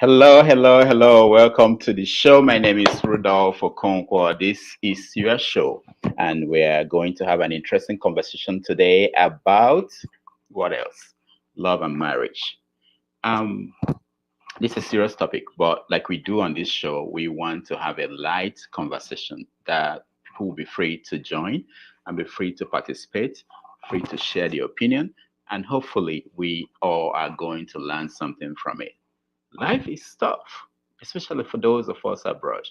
Hello, hello, hello. Welcome to the show. My name is Rudolph Okonkwo. This is your show, and we're going to have an interesting conversation today about what else? Love and marriage. Um, this is a serious topic, but like we do on this show, we want to have a light conversation that people will be free to join and be free to participate, free to share their opinion, and hopefully we all are going to learn something from it. Life is tough, especially for those of us abroad.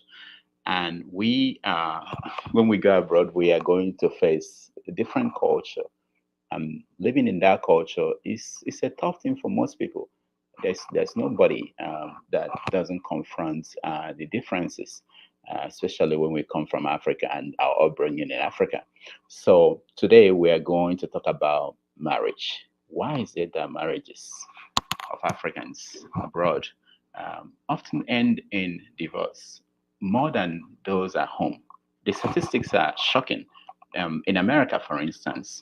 And when we go abroad, we are going to face a different culture. Living in that culture is a tough thing for most people. There's nobody that doesn't confront the differences, especially when we come from Africa and our upbringing in Africa. So today we are going to talk about marriage. Why is it that marriages of Africans abroad often end in divorce more than those at home? The statistics are shocking. In America, for instance,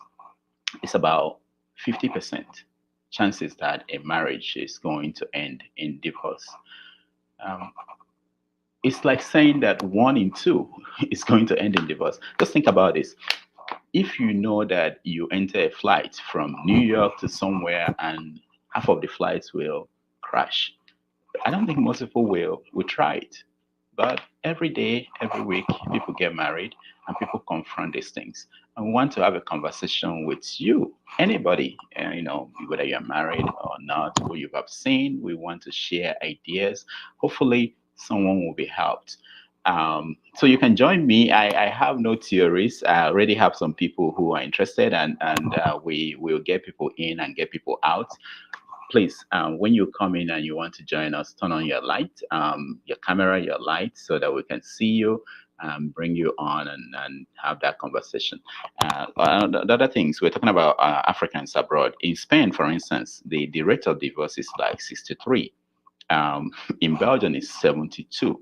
it's about 50% chances that a marriage is going to end in divorce. Um, it's like saying that one in two is going to end in divorce. Just think about this. If you know that you enter a flight from New York to somewhere and half of the flights will crash, I don't think most people will try it. But every day, every week, people get married and people confront these things. And we want to have a conversation with you, anybody, whether you're married or not, who you have seen. We want to share ideas. Hopefully, someone will be helped. So you can join me. I have no theories. I already have some people who are interested, and we will get people in and get people out. Please, when you come in and you want to join us, turn on your light, your camera, your light, so that we can see you, bring you on, and have that conversation. The other things, we're talking about Africans abroad. In Spain, for instance, the rate of divorce is like 63. In Belgium, it's 72.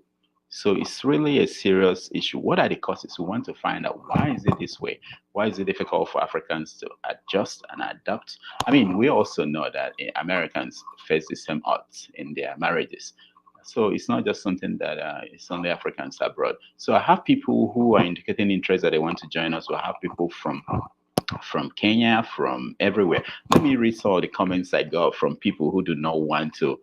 So it's really a serious issue. What are the causes? We want to find out, why is it this way? Why is it difficult for Africans to adjust and adapt? I mean, we also know that Americans face the same odds in their marriages. So it's not just something that is only Africans abroad. So I have people who are indicating interest that they want to join us. We have people from Kenya, from everywhere. Let me read some of the comments I got from people who do not want to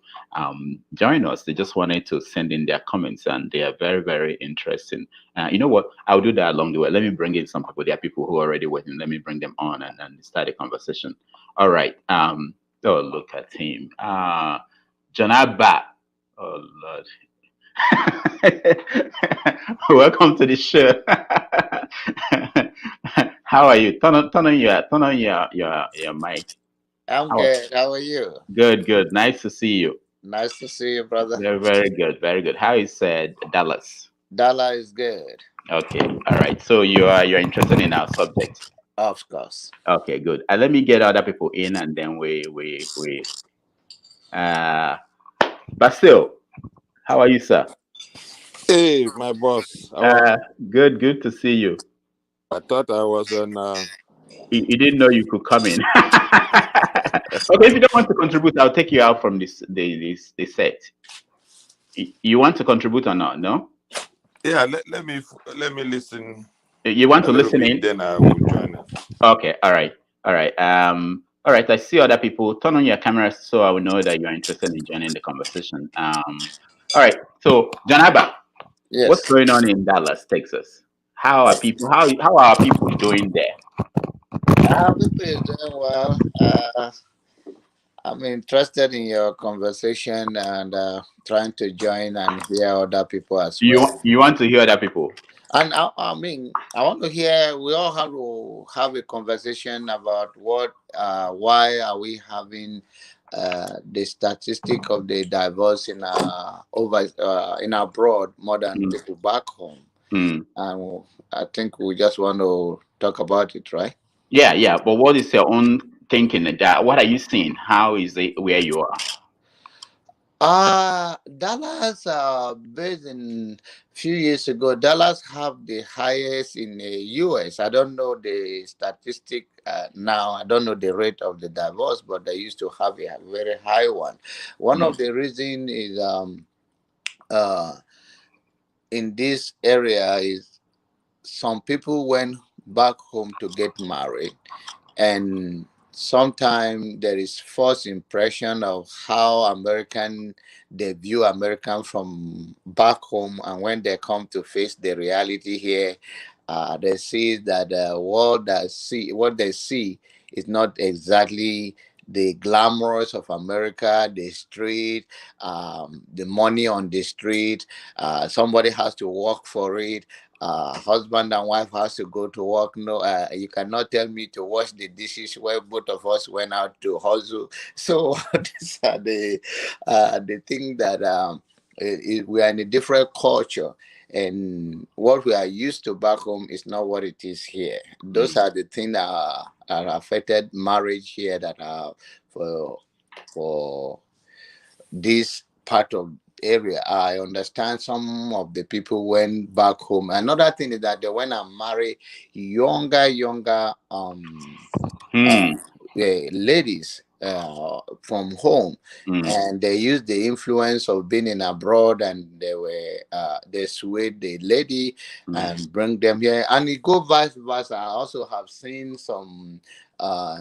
join us. They just wanted to send in their comments, and they are very, very interesting. You know what? I'll do that along the way. Let me bring in some people. There are people who are already waiting. Let me bring them on and start a conversation. All right. Oh, look at him. John Abba. Oh, Lord. Welcome to the show. How are you? Turn on your mic. I'm How good. How are you? Good, good. Nice to see you. Nice to see you, brother. Very, very good, very good. How is Dallas? Dala is good. Okay, all right. So you're interested in our subject. Of course. Okay, good. Let me get other people in, and then we uh Basil, how are you, sir? Hey, my boss. Uh Good, good to see you. I thought I was on. You didn't know you could come in. Okay, if you don't want to contribute, I'll take you out from the set. You want to contribute or not? No? Yeah, let me listen You want a to little listen bit, in? then I will join. Okay, all right, all right. All right. I see other people. Turn on your cameras so I will know that you're interested in joining the conversation. All right. So, John Abba, what's Yes. going on in Dallas, Texas? How are people? How are people doing there? People is doing well. I'm interested in your conversation and trying to join and hear other people as You well. you want to hear other people? And I want to hear. We all have to have a conversation about why are we having the statistic of the divorce in in abroad more than Mm, people back home. mm. And I think we just want to talk about it, right? Yeah, yeah. But what is your own thinking of that? What are you seeing? How is it where you are? Dallas, based in few years ago, Dallas have the highest in the US. I don't know the statistic now. I don't know the rate of the divorce, but they used to have a very high one. One Mm, of the reason is uh in this area is some people went back home to get married, and sometimes there is false impression of how American they view American from back home, and when they come to face the reality here, they see that what they see is not exactly the glamorous of America, the street, the money on the street. Somebody has to work for it. Husband and wife has to go to work. No, you cannot tell me to wash the dishes where both of us went out to hustle. So these are the thing that we are in a different culture, and what we are used to back home is not what it is here. Those mm, are the things that are affected marriage here, that are for this part of area. I understand some of the people went back home. Another thing is that they went and marry younger uh, mm, ladies from home, mm, and they used the influence of being in abroad, and they swayed the lady mm. and bring them here, and it go vice versa. I also have seen some uh,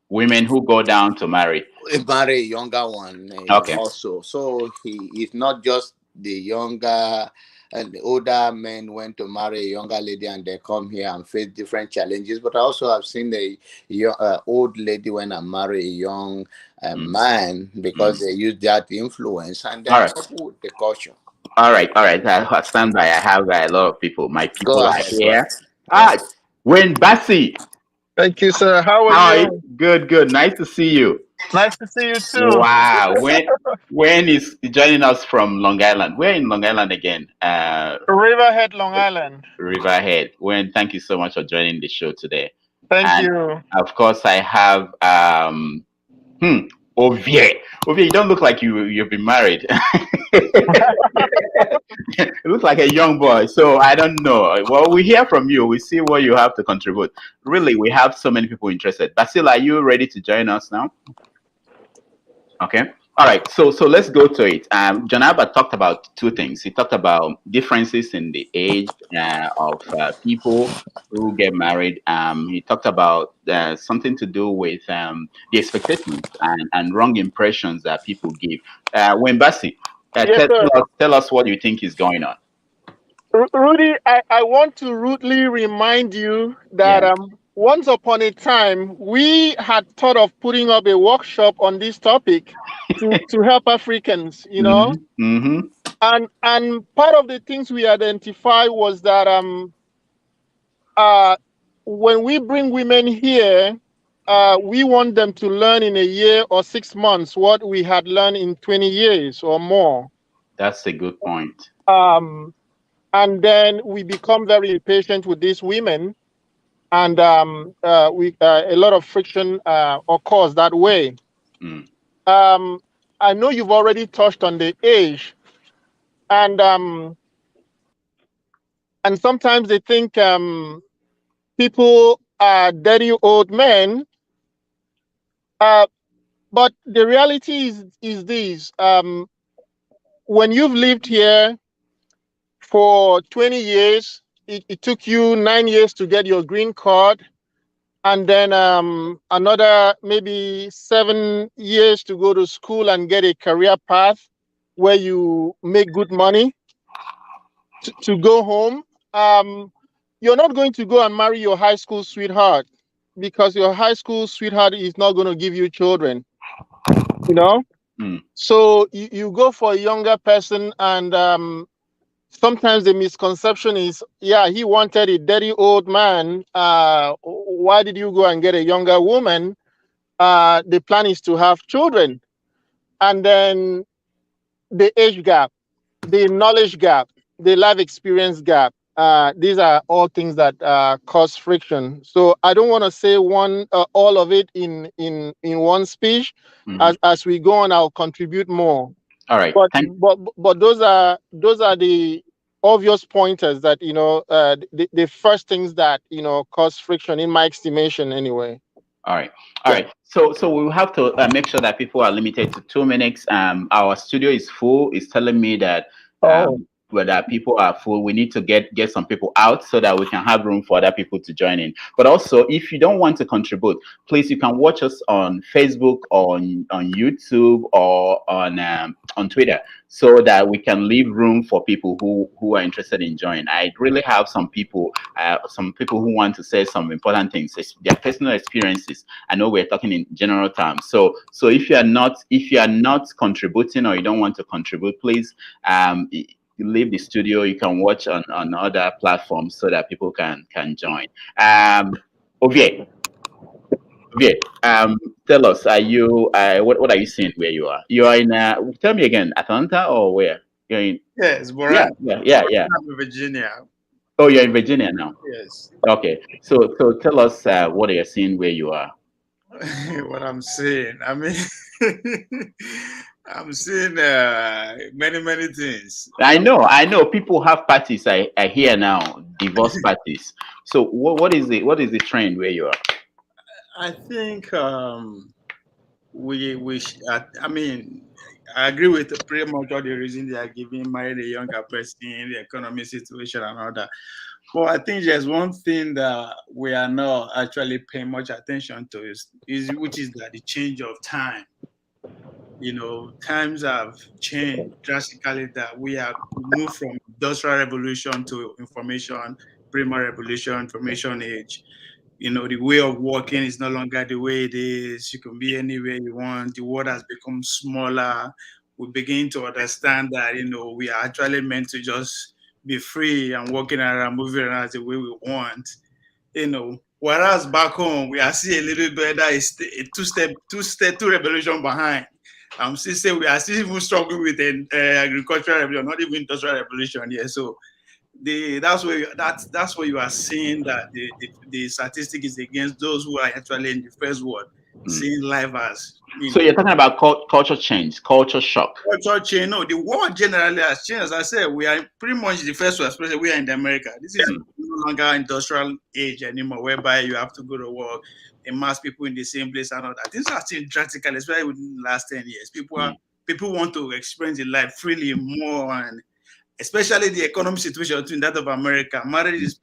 Women who go down to marry. marry a younger one Okay. also. So he is not just the younger and the older men went to marry a younger lady and they come here and face different challenges. But I also have seen the old lady when I marry a young Mm, man, because mm. they use that influence and All then right. couple with the culture. All right. All right. I stand by. I have a lot of people. My Go people are ahead, bro. here. Yeah. Ah, Wayne Bassi. Thank you, sir. How are How are you? you? Good, good. Nice to see you. Nice to see you too. Wow. When is joining us from Long Island? We're in Long Island again. Riverhead, Long Island. Riverhead. When Thank you so much for joining the show today. Thank And you. of course I have hmm, Ovie. Ovie, you don't look like you've been married. You look like a young boy. So I don't know. Well, we hear from you. We see what you have to contribute. Really, we have so many people interested. Basil, are you ready to join us now? Okay. All right. So let's go to it. John Albert talked about two things. He talked about differences in the age of people who get married. He talked about something to do with the expectations and wrong impressions that people give. Wembasi, Yes, sir. tell us what you think is going on. Rudy, I want to rudely remind you that Yeah. once upon a time, we had thought of putting up a workshop on this topic to help Africans, Mm-hmm. Mm-hmm. and part of the things we identified was that uh, when we bring women here, we want them to learn in a year or 6 months what we had learned in 20 years or more. That's a good point. Um, and then we become very impatient with these women, and a lot of friction occurs that way. Mm. Um, I know you've already touched on the age, and sometimes they think people are dirty old men. Uh, but the reality is this: when you've lived here for 20 years, it took you 9 years to get your green card, and then another maybe 7 years to go to school and get a career path where you make good money to go home. You're not going to go and marry your high school sweetheart, because your high school sweetheart is not going to give you children, you know? Mm. So you go for a younger person, and sometimes the misconception is, yeah, he wanted a dirty old man. Why did you go and get a younger woman? The plan is to have children. and then the age gap, the knowledge gap, the life experience gap. These are all things that cause friction. So I don't want to say all of it in one speech. Mhm. As we go on, I'll contribute more. All right. But those are the obvious pointers that the first things that cause friction in my estimation anyway. All right. All Yeah. right. So we will have to make sure that people are limited to 2 minutes. Our studio is full. It's telling me that Oh, whether people are full, we need to get some people out so that we can have room for other people to join in. But also, if you don't want to contribute, please you can watch us on Facebook, on YouTube, or on Twitter, so that we can leave room for people who are interested in joining. I really have some people who want to say some important things, their personal experiences. I know we're talking in general terms. So if you are not contributing or you don't want to contribute, please you leave the studio. You can watch on other platforms so that people can join. Ovie, Ovie, tell us, are you what are you seeing where you are? You are in tell me again, Atlanta or where? You're in Yes, but yeah, yeah, yeah, yeah. I'm in Virginia. Oh, you're in Virginia now. Yes. Okay. So tell us what you're seeing where you are. What I'm saying, I mean, I'm seeing many things. I know people have parties. I hear now divorce parties. So what is the trend where you are? I think I mean, I agree with pretty much all the reasons they are giving, marry a younger person, the economic situation, and all that. But I think there's one thing that we are not actually paying much attention to is which is that the change of time. Times have changed drastically, that we have moved from industrial revolution to information, primary revolution, information age. The way of working is no longer the way it is. You can be anywhere you want. The world has become smaller. We begin to understand that, we are actually meant to just be free and walking around, moving around the way we want. Whereas back home we are still a little bit that is a two revolution behind. I'm still saying we are still even struggling with an agricultural revolution, not even industrial revolution. Yeah, so that's where you are seeing that the statistic is against those who are actually in the first world, Mm. seeing life as So you're talking about culture change, culture shock. culture change. No, the world generally has changed. As I said, we are pretty much the first world, especially we are in America. This is no longer industrial age anymore, whereby you have to go to work and mass people in the same place and all that. Things are changed drastically, especially within the last 10 years. Mm. People want to experience the life freely more, and especially the economic situation in that of America. Marriage is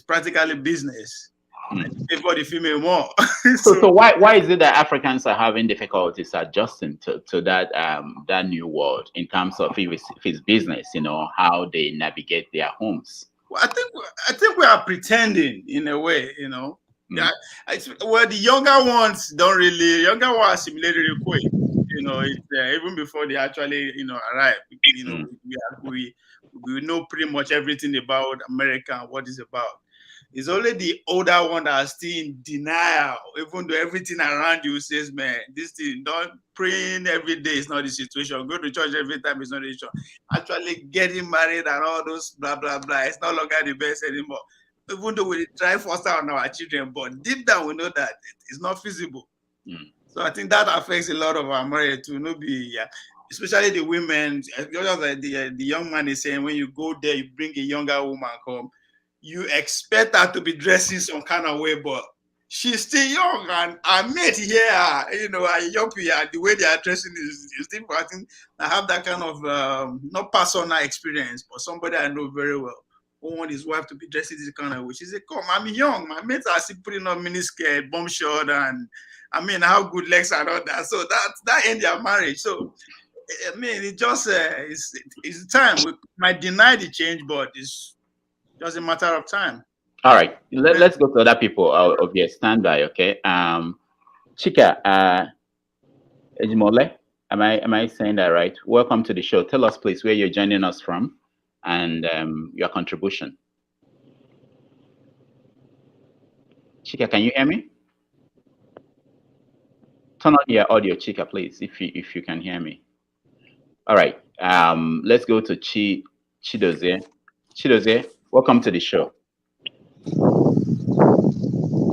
practically business. And Mm. you favor the female more. So, So so why is it that Africans are having difficulties adjusting to that new world in terms of if it's business, how they navigate their homes? well, I think we are pretending in a way. Mm. Yeah, well, the younger ones assimilate really quick. It's even before they actually arrive. Mm. We know pretty much everything about America and what it's about. It's only the older one that are still in denial, even though everything around you says, man, this thing, not praying every day is not the situation. Go to church every time is not the situation. Actually getting married and all those blah, blah, blah, it's no longer the best anymore. Even though we try foster on our children, but deep down we know that it's not feasible. Mm. So I think that affects a lot of our marriage to no be, yeah, especially the women. Just like the young man is saying, when you go there, you bring a younger woman come, you expect her to be dressing some kind of way, but she's still young, and I mate here, a young people, the way they are dressing is different. I think I have that kind of not personal experience, but somebody I know very well who want his wife to be dressing this kind of way. She said, "Come, I'm young. My mates are still putting on mini skirt, bomb short, and I mean, how good legs and all that." So that end their marriage. So I mean, it just it's time. We might deny the change, but it's just a matter of time. All right, let's go to other people of your standby. Okay. Chika, Ejimole, am I saying that right? Welcome to the show. Tell us, please, where you're joining us from, and your contribution. Chika, can you hear me? Turn on your audio, Chika, please, if you can hear me. All right. Let's go to Chidozie. Chidozie, welcome to the show.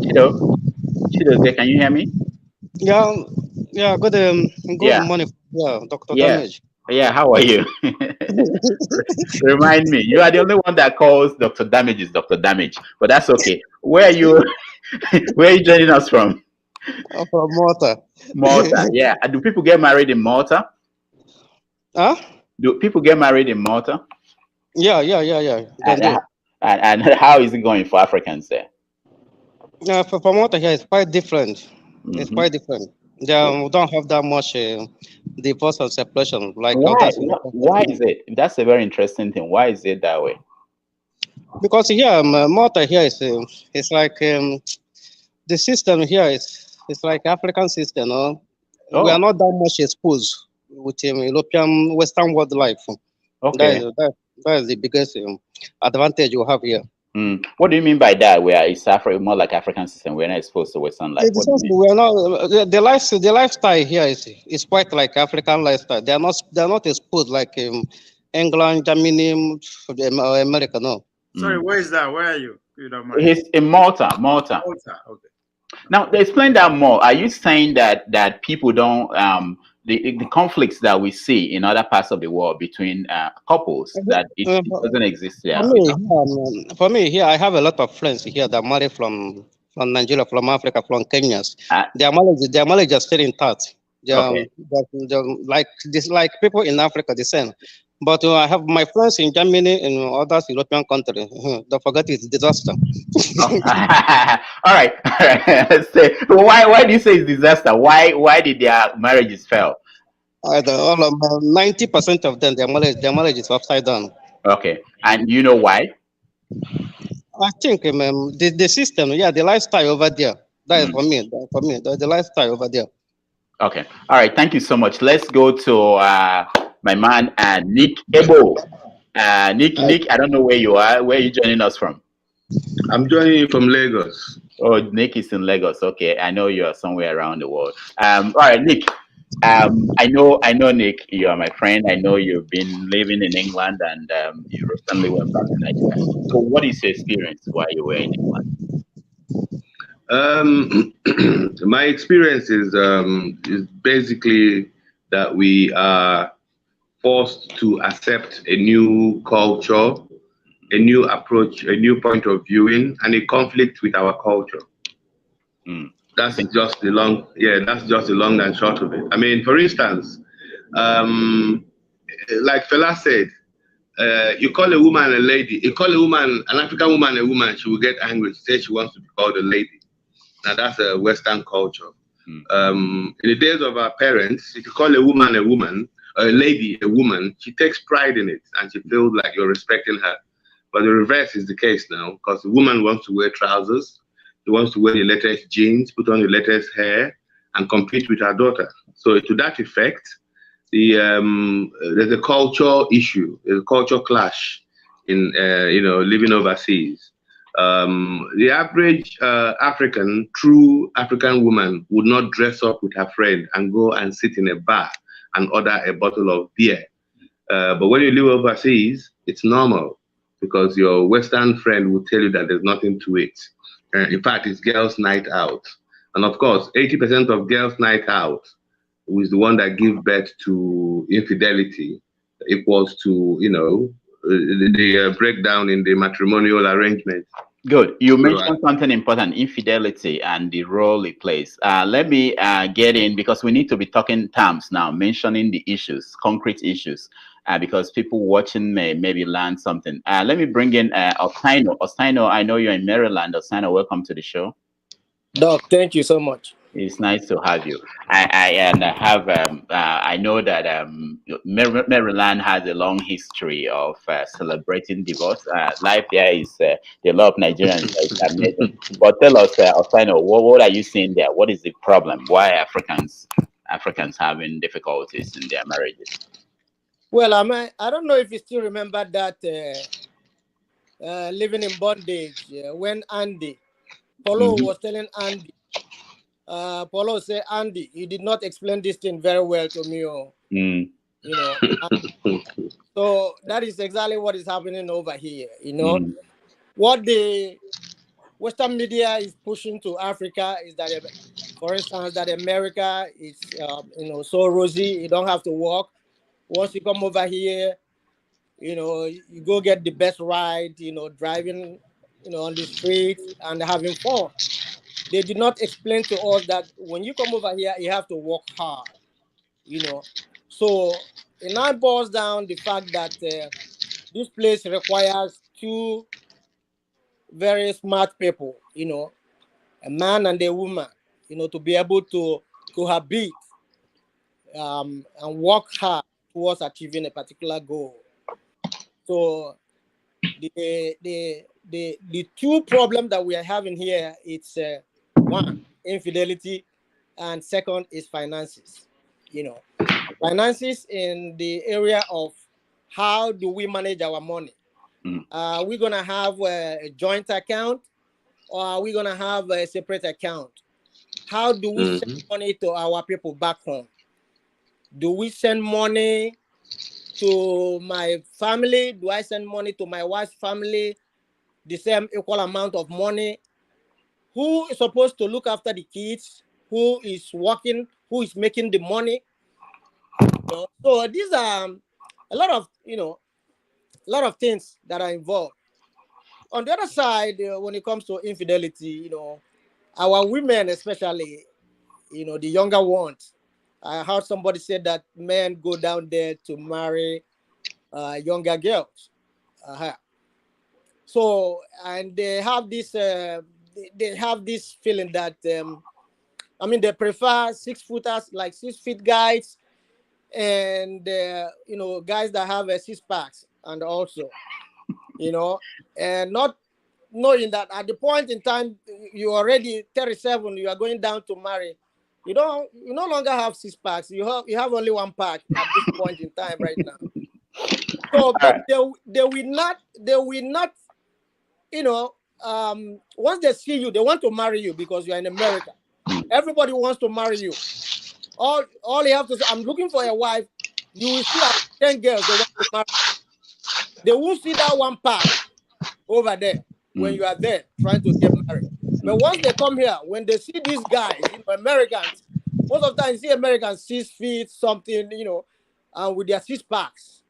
Chido, Chidozie, can you hear me? Yeah, yeah. Good Yeah, morning. Yeah, Doctor yeah, Damage. yeah. How are you? Remind me, you are the only one that calls Dr. Damages Dr. Damage, but that's okay. Where are you? Where are you joining us from? From Malta. Malta. Yeah. Do people get married in Malta? Huh? Do people get married in Malta? Yeah. Then And do. how is it going for Africans there? Yeah, for Malta here, it's quite different. It's Hmm. quite different. Yeah, we don't have that much divorce and separation like Why? others European Why countries. is it? That's a very interesting thing. Why is it that way? Because here, Malta here is it's like the system here is it's like African system. We are Oh, not that much exposed with European Western world life. That is okay. that is the biggest advantage you have here. What do you mean by that? Where it's more like African system. We're not exposed to Western life. It's What do you just mean? we are not the lifestyle here is quite like African lifestyle. They are not exposed like England, Germany, America. No. Sorry, Mm. where is that? Where are you? If you don't mind. He's in Malta. Malta. Malta. Okay. Now, explain that more. Are you saying that people don't the conflicts that we see in other parts of the world between couples that Uh, it doesn't exist For there? me, here I have a lot of friends here that marry from Nigeria, from Africa, from Kenya. Uh, Their marriage are still intact. okay. Like this, like people in Africa, the same. But I have my friends in Germany and other European countries. Don't forget it's disaster. Oh. All right. All right. Why do you say it's disaster? Why did their marriages fail? All of 90% of them, their marriage is upside down. Okay. And you know why? I think the system, yeah, the lifestyle over there. That is Mm. for me, the lifestyle over there. Okay. All right. Thank you so much. Let's go to my man Nick Ebo. Nick, I don't know where you are. Where are you joining us from? I'm joining you from Lagos. Oh, Nick is in Lagos. Okay, I know you are somewhere around the world. All right, Nick. I know, Nick. You are my friend. I know you've been living in England and you recently went back to Nigeria. So, what is your experience while you were in England? My experience is basically that we are forced to accept a new culture, a new approach, a new point of viewing, and a conflict with our culture. Mm. That's just the long and short of it. I mean, for instance, um, like Fela said, you call a woman a lady, you call a woman, an African woman a woman, she will get angry. She says she wants to be called a lady. Now that's a Western culture. In the days of our parents, if you call a woman, or a lady a woman, she takes pride in it and she feels like you're respecting her. But the reverse is the case now, because the woman wants to wear trousers, she wants to wear the latest jeans, put on the latest hair, and compete with her daughter. So to that effect, there's a cultural issue, there's a cultural clash in living overseas. The average true African woman would not dress up with her friend and go and sit in a bar and order a bottle of beer. But when you live overseas, it's normal because your Western friend will tell you that there's nothing to it. In fact, it's girls' night out. And of course, 80% of girls' night out is the one that give birth to infidelity equals to, the breakdown in the matrimonial arrangement. Good. You So mentioned something important, infidelity and the role it plays. Let me get in because we need to be talking terms now, mentioning the issues, concrete issues, because people watching may maybe learn something. Let me bring in Osaino. Osaino, I know you're in Maryland. Osaino, welcome to the show. Doc, thank you so much. It's nice to have you. I know that Maryland has a long history of celebrating divorce. Life there is a lot of Nigerians that is amazing. But tell us, Osino, what are you seeing there? What is the problem? Why Africans having difficulties in their marriages? Well, I don't know if you still remember that living in bondage when Andy, Paulo Mhm. was telling Andy Paulo say, Andy, you did not explain this thing very well to me. Mm. You know, so that is exactly what is happening over here. Mm. What the Western media is pushing to Africa is that, for instance, that America is, so rosy. You don't have to work. Once you come over here, you go get the best ride. Driving, on the street and having fun. They did not explain to us that when you come over here, you have to work hard. So it now boils down the fact that this place requires two very smart people, a man and a woman, to be able to cohabit and work hard towards achieving a particular goal. So the two problems that we are having here, it's one, infidelity, and second is finances. Finances in the area of how do we manage our money. Are we gonna have a joint account, or are we gonna have a separate account? How do we send money to our people back home? Do we send money to my family? Do I send money to my wife's family? The same equal amount of money? Who is supposed to look after the kids? Who is working? Who is making the money? So these are a lot of things that are involved. On the other side, when it comes to infidelity, our women especially, the younger ones. I heard somebody say that men go down there to marry younger girls. So, and they have this feeling that they prefer 6-footers, like 6 feet guys, and guys that have a 6-packs, and also, and not knowing that at the point in time you're already 37, you are going down to marry. You no longer have 6-packs. You have only 1 pack at this point in time right now. So, but they will not, once they see you, they want to marry you because you're in America. Everybody wants to marry you. All you have to say, I'm looking for a wife. You will see 10 girls they want to marry. They won't see that 1 pack over there when you are there trying to get married. But once they come here, when they see these guys, Americans, most of the time you see Americans 6 feet something, and with their 6-packs.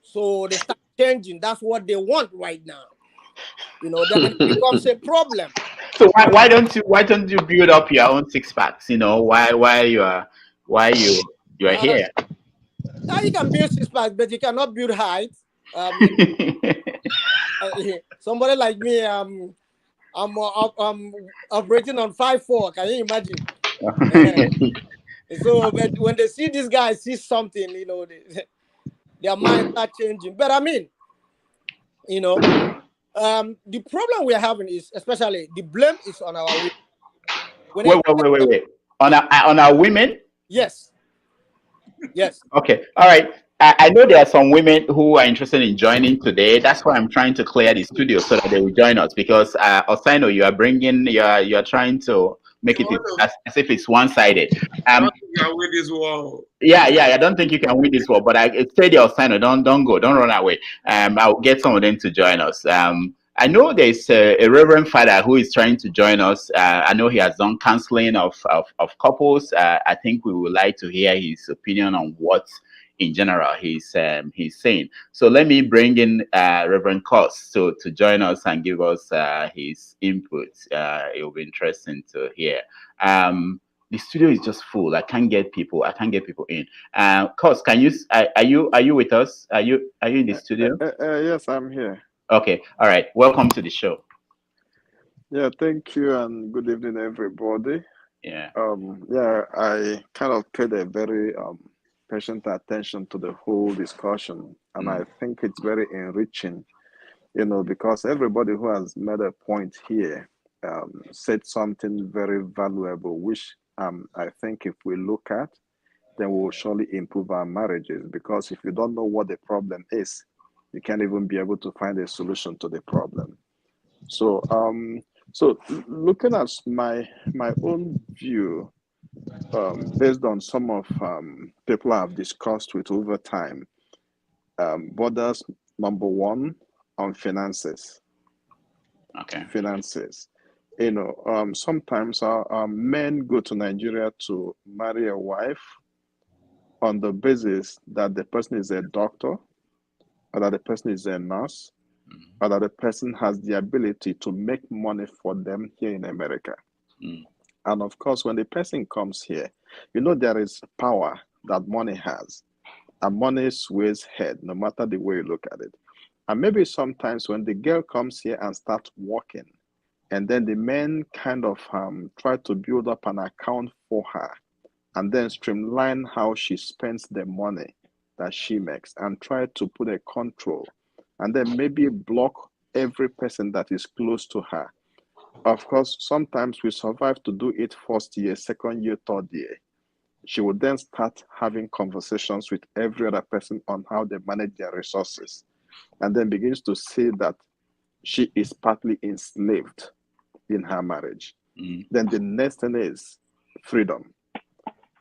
So they start changing. That's what they want right now. Then it becomes a problem. So why don't you build up your own 6-packs? Why you are here? Now you can build 6-packs, but you cannot build height. Somebody like me, I'm operating on 5'4". Can you imagine? So, but when they see this guy see something, their minds start changing. But the problem we are having is, especially, the blame is on our women. Wait. On our women? Yes. Okay. All right. I know there are some women who are interested in joining today. That's why I'm trying to clear the studio so that they will join us, because Osino, you're trying to make it as if it's one-sided. With this wall. Yeah. I don't think you can win this war, but I stay there, Osino. Don't go. Don't run away. I'll get some of them to join us. I know there's a Reverend Father who is trying to join us. I know he has done counseling of couples. I think we would like to hear his opinion on what, in general, he's saying. So let me bring in Reverend Cost to join us and give us his input. It will be interesting to hear. The studio is just full. I can't get people in. Cost, can you? Are you with us? Are you in the studio? Yes, I'm here. Okay. All right. Welcome to the show. Yeah, thank you, and good evening, everybody. Yeah. I kind of paid a very patient attention to the whole discussion, and I think it's very enriching, because everybody who has made a point here said something very valuable, which I think if we look at, then we'll surely improve our marriages. Because if you don't know what the problem is, you can't even be able to find a solution to the problem. So So looking at my own view, based on some of people I've discussed with over time, borders number one on finances. Okay. Finances. Sometimes our men go to Nigeria to marry a wife on the basis that the person is a doctor, or that the person is a nurse, or that the person has the ability to make money for them here in America. And of course, when the person comes here, there is power that money has, and money sways head no matter the way you look at it. And maybe sometimes when the girl comes here and starts working, and then the men kind of try to build up an account for her, and then streamline how she spends the money that she makes, and try to put a control, and then maybe block every person that is close to her. Of course, sometimes we survive to do it first year, second year, third year. She would then start having conversations with every other person on how they manage their resources, and then begins to see that she is partly enslaved in her marriage. Then the next thing is freedom.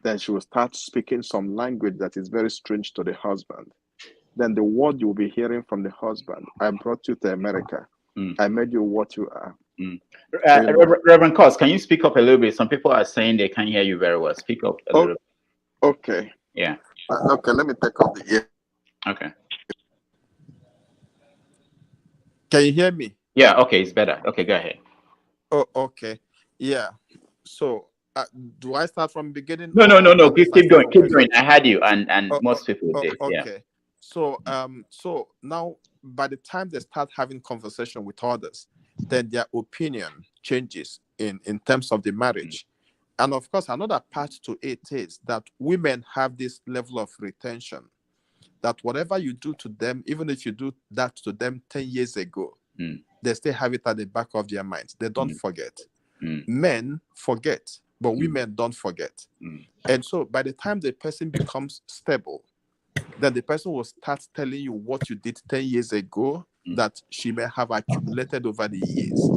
Then she will start speaking some language that is very strange to the husband. Then the word you'll be hearing from the husband: I brought you to America. I made you what you are. Reverend Cos, can you speak up a little bit? Some people are saying they can't hear you very well. Speak up a little bit. Okay. Yeah. Okay, let me take off the ear. Okay. Can you hear me? Yeah, okay, it's better. Okay, go ahead. Oh, okay. Yeah. So, do I start from the beginning? No. Keep going. I had you, and most people did. Okay. Yeah. So, so now by the time they start having conversation with others, then their opinion changes in terms of the marriage. And of course, another part to it is that women have this level of retention, that whatever you do to them, even if you do that to them 10 years ago, they still have it at the back of their minds. They don't forget. Men forget, but women don't forget. And so by the time the person becomes stable, then the person will start telling you what you did 10 years ago that she may have accumulated over the years.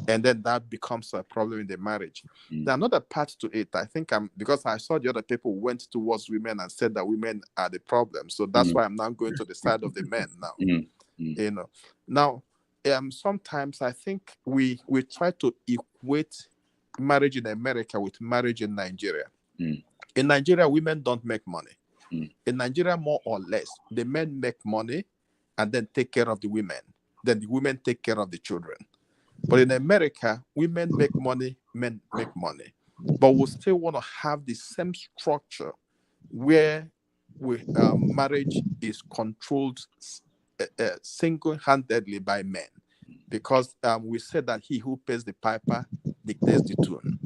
And then that becomes a problem in the marriage. There's another part to it. I think because I saw the other people went towards women and said that women are the problem. So that's why I'm now going to the side of the men now. Now, sometimes I think we try to equate marriage in America with marriage in Nigeria. In Nigeria, women don't make money. In Nigeria, more or less, the men make money and then take care of the women. Then the women take care of the children. But in America, women make money, men make money. But we still want to have the same structure where marriage is controlled single-handedly by men. Because we said that he who pays the piper dictates the tune.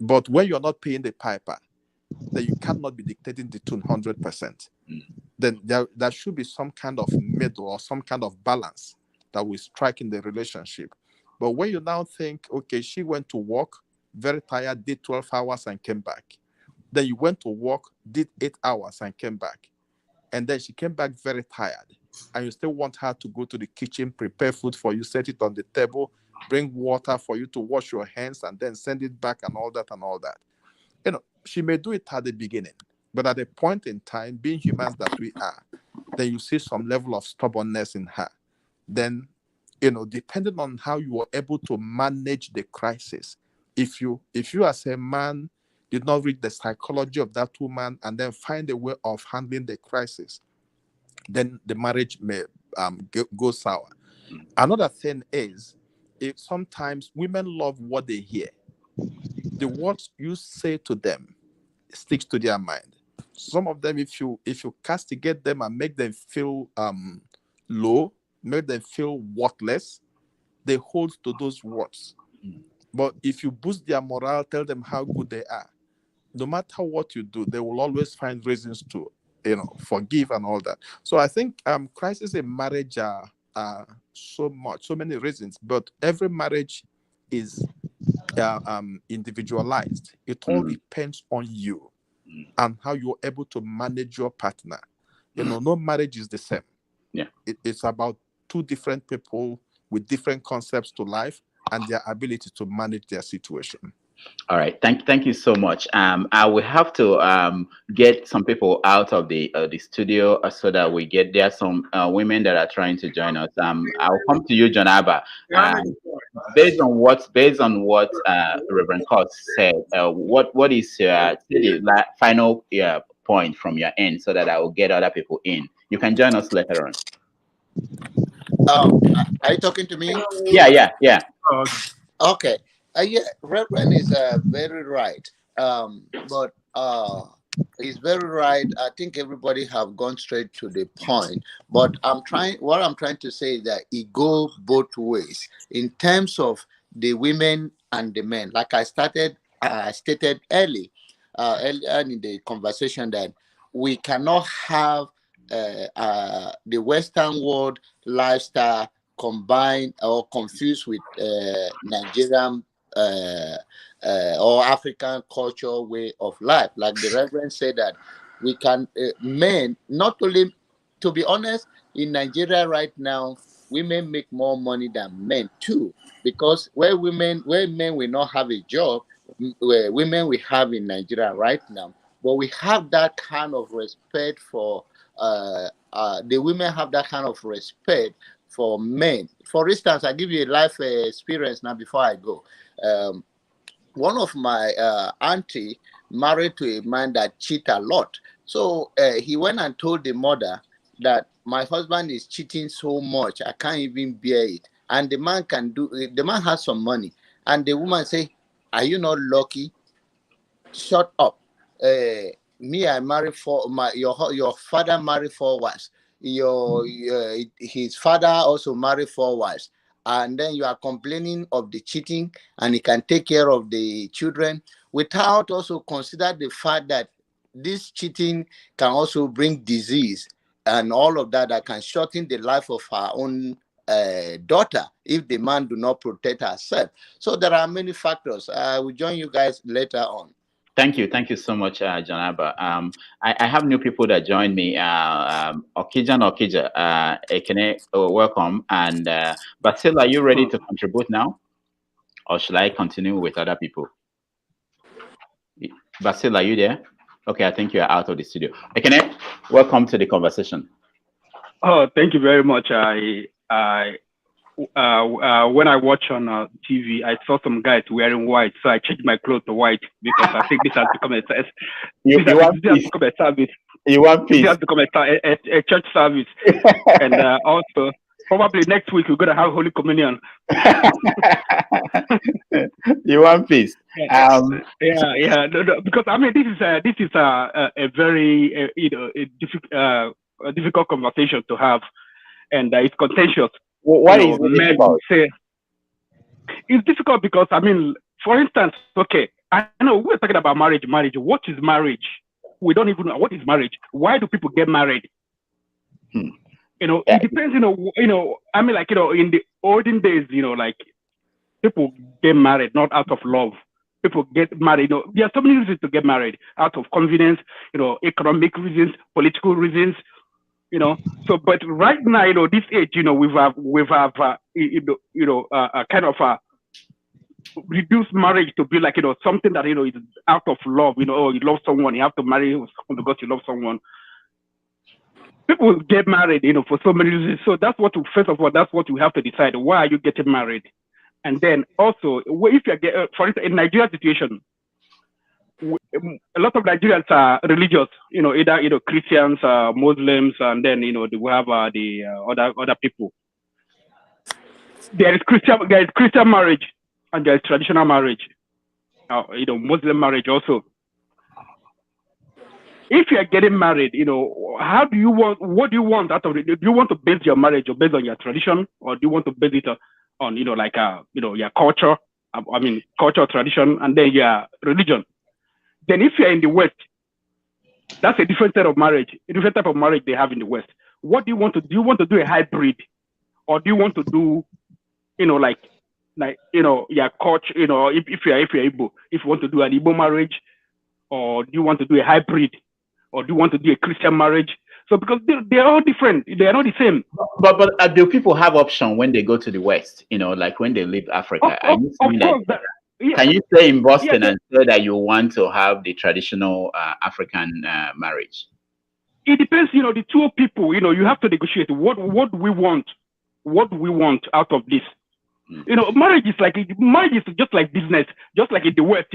But when you're not paying the piper, then you cannot be dictating the tune 100%. Then there should be some kind of middle or some kind of balance that will strike in the relationship. But when you now think, okay, she went to work, very tired, did 12 hours and came back. Then you went to work, did 8 hours and came back. And then she came back very tired. And you still want her to go to the kitchen, prepare food for you, set it on the table, bring water for you to wash your hands, and then send it back and all that and all that. She may do it at the beginning, but at a point in time, being humans that we are, then you see some level of stubbornness in her. Then, depending on how you are able to manage the crisis, if you as a man did not read the psychology of that woman and then find a way of handling the crisis, then the marriage may go sour. Another thing is, if sometimes women love what they hear. The words you say to them sticks to their mind. Some of them, if you castigate them and make them feel low, make them feel worthless, they hold to those words. But if you boost their morale, tell them how good they are, no matter what you do, they will always find reasons to forgive and all that. So I think crisis in marriage are so many reasons, but every marriage is individualized. It all depends on you and how you're able to manage your partner. No marriage is the same. Yeah. It's about two different people with different concepts to life and their ability to manage their situation. All right, thank you so much. I will have to get some people out of the studio so that we get there some women that are trying to join us. I'll come to you, John Abba. Based on what Reverend Court said, what is the final point from your end so that I will get other people in? You can join us later on. Are you talking to me? Yeah. Okay. Yeah, Reverend is very right. But he's very right. I think everybody have gone straight to the point. But what I'm trying to say is that it go both ways in terms of the women and the men. Like I stated earlier in the conversation, that we cannot have the Western world lifestyle combined or confused with Nigerian or African culture way of life. Like the Reverend said, that we can men, not only, to be honest, in Nigeria right now, women make more money than men too, because where men will not have a job, where women we have in Nigeria right now, but we have that kind of respect for the women have that kind of respect for men. For instance, I give you a life experience now before I go. One of my auntie married to a man that cheat a lot. So he went and told the mother that my husband is cheating so much, I can't even bear it. And the man has some money. And the woman say, are you not lucky? Shut up. Me, I married your father married 4 wives. His father also married 4 wives, and then you are complaining of the cheating, and he can take care of the children without also consider the fact that this cheating can also bring disease and all of that can shorten the life of her own daughter if the man do not protect herself. So there are many factors. I will join you guys later on. Thank you so much, John Abba. I have new people that joined me. Okija, Ekene, welcome. And Basil, are you ready to contribute now? Or should I continue with other people? Basil, are you there? Okay, I think you are out of the studio. Ekene, welcome to the conversation. Oh, thank you very much. When I watch on TV, I saw some guys wearing white, so I changed my clothes to white because I think this has become a service. You want peace? This has become a church service, and also probably next week we're gonna have Holy Communion. You want peace? No, because I mean this is a very difficult conversation to have, and it's contentious. Why is it difficult? It's difficult because, I mean, for instance, okay, I know we're talking about marriage. What is marriage? We don't even know what is marriage. Why do people get married? It depends, I mean, like, in the olden days, like, people get married not out of love. People get married. There are so many reasons to get married: out of convenience, economic reasons, political reasons. So but right now, this age, we've kind of reduced marriage to be like, something that, is out of love, you love someone, you have to marry someone because you love someone. People get married, for so many reasons. So that's what we have to decide. Why are you getting married? And then also, if you for instance, in Nigeria's situation, a lot of Nigerians are religious, either Christians, Muslims, and then we have the other people. There is Christian marriage, and there is traditional marriage. Muslim marriage also. If you are getting married, what do you want out of it? Do you want to base your marriage or based on your tradition, or do you want to base it on your culture? I mean, culture, tradition, and then your religion. Then if you're in the West, that's a different set of marriage, a different type of marriage they have in the West. What do you want to do? Do you want to do a hybrid? Or do you want to do, your culture, if you're Igbo, if you want to do an Igbo marriage, or do you want to do a hybrid? Or do you want to do a Christian marriage? So because they're all different, they are not the same. But do people have option when they go to the West? Like when they leave Africa? Are you Of saying that? course, yeah, Can you stay in yeah. Boston and say that you want to have the traditional African marriage? It depends, the two people, you have to negotiate what we want out of this. Marriage is just like business, just like in the West,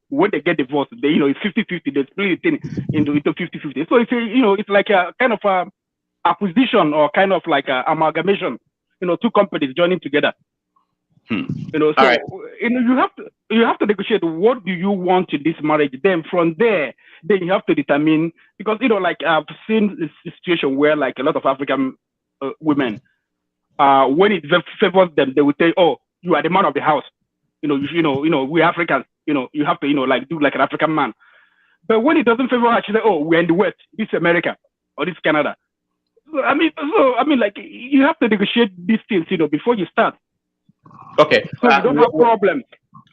when they get divorced, it's 50-50, they split it into 50-50. So it's like a kind of a acquisition or kind of like a amalgamation, two companies joining together. So right. you have to negotiate what do you want in this marriage. Then from there, then you have to determine, because like I've seen this situation where like a lot of African women, when it favors them, they will say, "Oh, you are the man of the house." We Africans, you have to like do like an African man. But when it doesn't favor her, she say, "Oh, we're in the West. This is America or this is Canada." So, I mean, like you have to negotiate these things, before you start. Okay. So you don't have problems.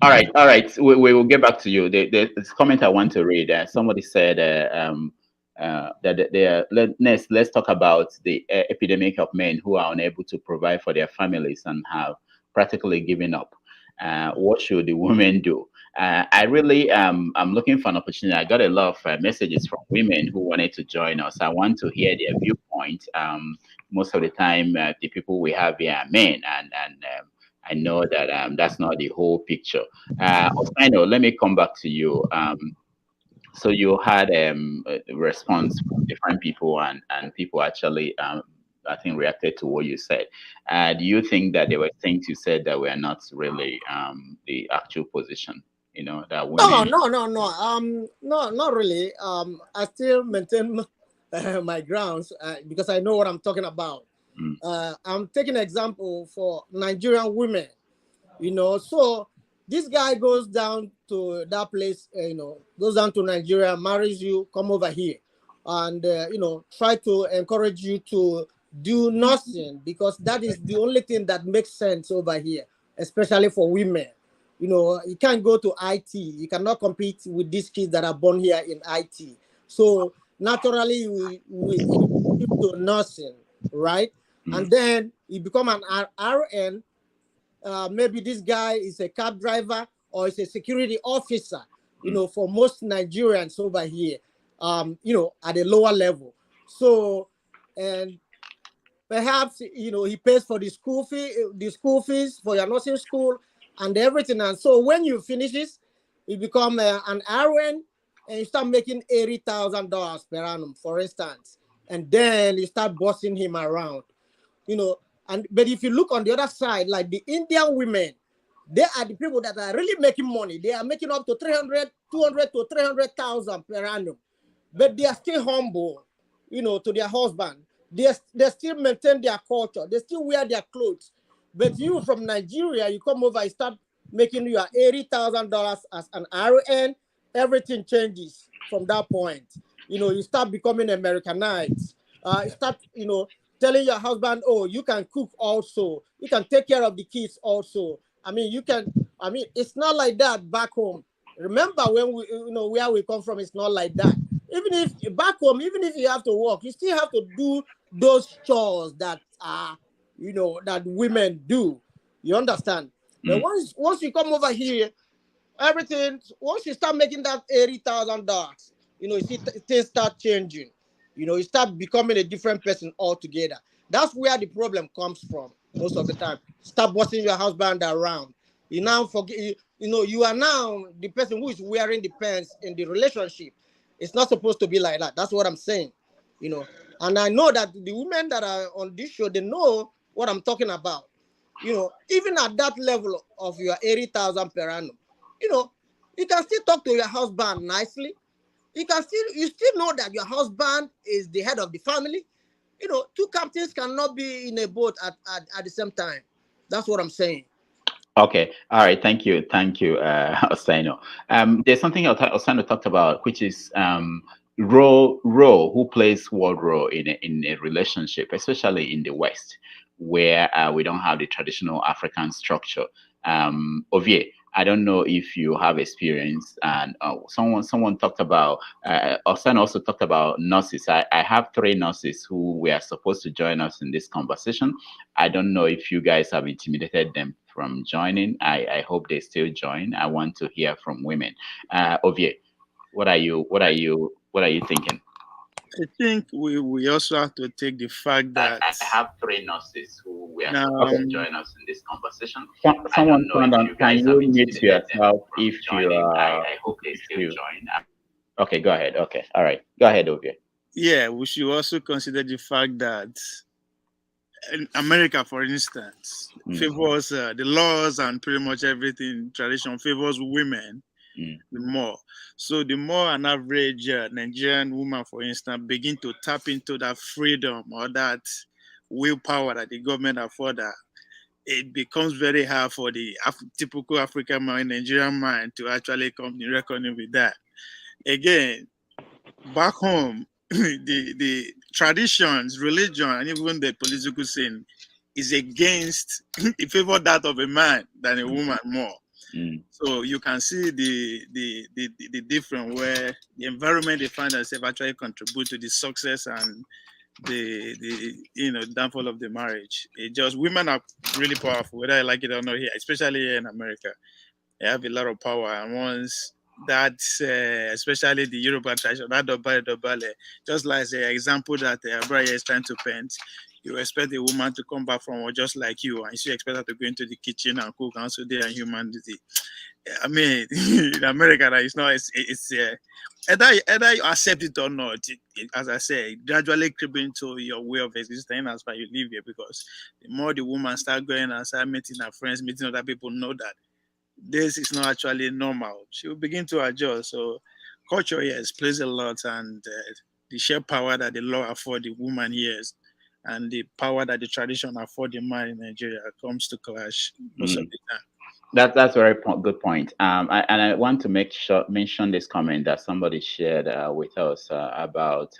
All right. We will get back to you. This comment I want to read. Somebody said that let's talk about the epidemic of men who are unable to provide for their families and have practically given up. What should the women do? I really I'm looking for an opportunity. I got a lot of messages from women who wanted to join us. I want to hear their viewpoint. Most of the time, the people we have here are men, and I know that that's not the whole picture. Osino, let me come back to you. So you had a response from different people, and people actually, I think, reacted to what you said. Do you think that there were things you said that were not really the actual position? That women. No. No, not really. I still maintain my grounds because I know what I'm talking about. I'm taking an example for Nigerian women. So this guy goes down to that place, goes down to Nigeria, marries you, come over here, and try to encourage you to do nothing, because that is the only thing that makes sense over here, especially for women. You can't go to IT. You cannot compete with these kids that are born here in IT. So naturally, we do nothing, right? And then you become an RN. Maybe this guy is a cab driver or is a security officer, for most Nigerians over here, at a lower level. So, and perhaps, he pays for the school fees for your nursing school and everything. And so when you finishes, you become an RN and you start making $80,000 per annum, for instance. And then you start bossing him around, but if you look on the other side, like the Indian women, they are the people that are really making money. They are making up to 200 to 300,000 per annum, but they are still humble, to their husband. They still maintain their culture. They still wear their clothes. But you from Nigeria, you come over, you start making your $80,000 as an RN. Everything changes from that point. You start becoming Americanized. You start, telling your husband, oh, you can cook also. You can take care of the kids also. It's not like that back home. Remember when where we come from, it's not like that. Even if back home, even if you have to work, you still have to do those chores that that women do. You understand? But once you come over here, everything, once you start making that $80,000, you see things start changing. You start becoming a different person altogether. That's where the problem comes from most of the time. Stop bossing your husband around. You now forget, you are now the person who is wearing the pants in the relationship. It's not supposed to be like that. That's what I'm saying. And I know that the women that are on this show, they know what I'm talking about. Even at that level of your 80,000 per annum, you can still talk to your husband nicely. You still know that your husband is the head of the family. Two captains cannot be in a boat at the same time. That's what I'm saying. Okay. All right. Thank you, Osino. There's something Osino talked about, which is role. Who plays what role in a relationship, especially in the West, where we don't have the traditional African structure. Ovie, I don't know if you have experience. And someone talked about, Osan also talked about nurses. I have three nurses who were supposed to join us in this conversation. I don't know if you guys have intimidated them from joining. I hope they still join. I want to hear from women. Ovie, what are you thinking? I think we also have to take the fact that I have three nurses who were supposed to um, join us in this conversation. I Someone don't know found if on. you Can guys have you mute intimidated them yourself from if you yeah, are? I If hope they still you join. okay, go ahead. Okay, all right, go ahead, Ovie. Yeah, we should also consider the fact that in America, for instance, favors the laws and pretty much everything tradition favors women the more. So the more an average Nigerian woman, for instance, begin to tap into that freedom or that willpower that the government afford her, it becomes very hard for the typical African man, Nigerian man, to actually come in reckoning with that. Again, back home, the traditions, religion, and even the political scene is against in favor that of a man than a woman more. So you can see the difference where the environment they find themselves actually contribute to the success and the downfall of the marriage. It just women are really powerful, whether I like it or not here, especially here in America. They have a lot of power, and once that's especially the European tradition, that double, just like the example that Brian is trying to paint. You expect a woman to come back from work just like you, and you expect her to go into the kitchen and cook, and also they are human duty. I mean, in America, that it's not. It's either you accept it or not. As I say, it gradually creep into your way of existing as far as you live here. Because the more the woman start going and start meeting her friends, meeting other people, know that this is not actually normal. She will begin to adjust. So, culture yes plays a lot, and the sheer power that the law afford the woman here, and the power that the tradition afford the man in Nigeria comes to clash most of the time. That's a very good point. And I want to mention this comment that somebody shared with us about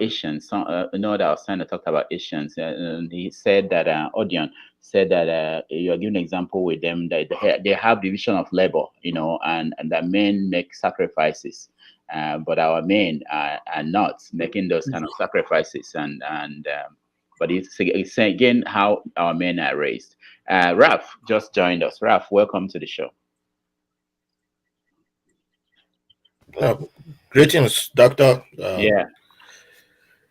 Asians. You know that I was trying to talk about Asians, and he said that Odion said that you're giving an example with them that they have division of labor, and that men make sacrifices, but our men are not making those kind of sacrifices, but it's again how our men are raised. Ralph just joined us. Ralph, welcome to the show. Greetings, Doctor. Yeah.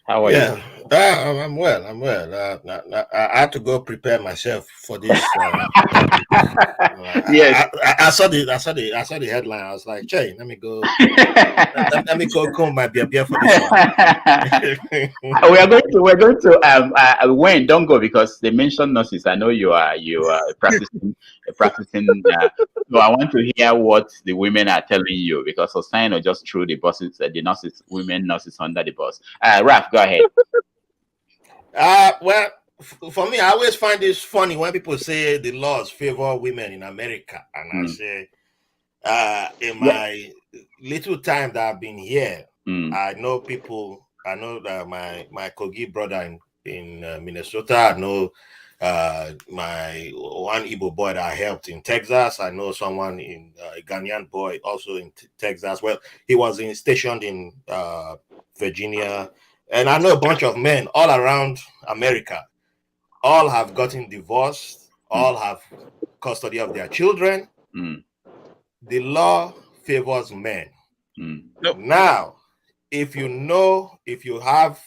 How are yeah, you? I'm well. I'm well. I had to go prepare myself for this topic. Yes. I saw the headline. I was like, "Hey, let me go. let me go comb my beer for this one." we're going to Wayne, don't go because they mentioned nurses. I know you are practicing. So I want to hear what the women are telling you because Osino just threw the buses, the nurses, women nurses under the bus. Raf, go ahead. Well, for me, I always find this funny when people say the laws favor women in America, and I say, in my little time that I've been here, I know people. I know that my Kogi brother in Minnesota. I know my one Igbo boy that I helped in Texas. I know someone in a Ghanaian boy also in Texas. Well, he was stationed in Virginia. And I know a bunch of men all around America. All have gotten divorced. All have custody of their children. The law favors men. Nope. Now, if you have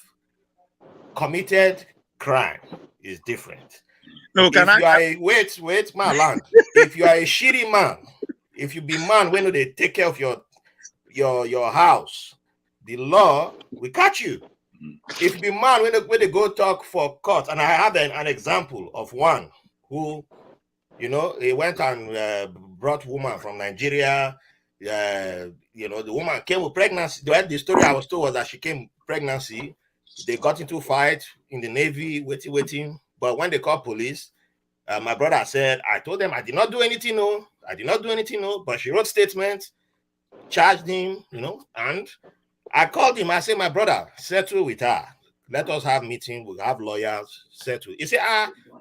committed crime, is different. No, wait, my land. If you are a shitty man, if you be man when they take care of your house, the law will catch you. If you be man when they go talk for court, and I have an example of one who, he went and brought woman from Nigeria. The woman came with pregnancy. The story I was told was that she came pregnancy. They got into a fight in the Navy, waiting. But when they called police, my brother said, I told them I did not do anything, no. I did not do anything, no. But she wrote statements, charged him, and I called him. I said, my brother, settle with her. Let us have meeting. We'll have lawyers settle. He said,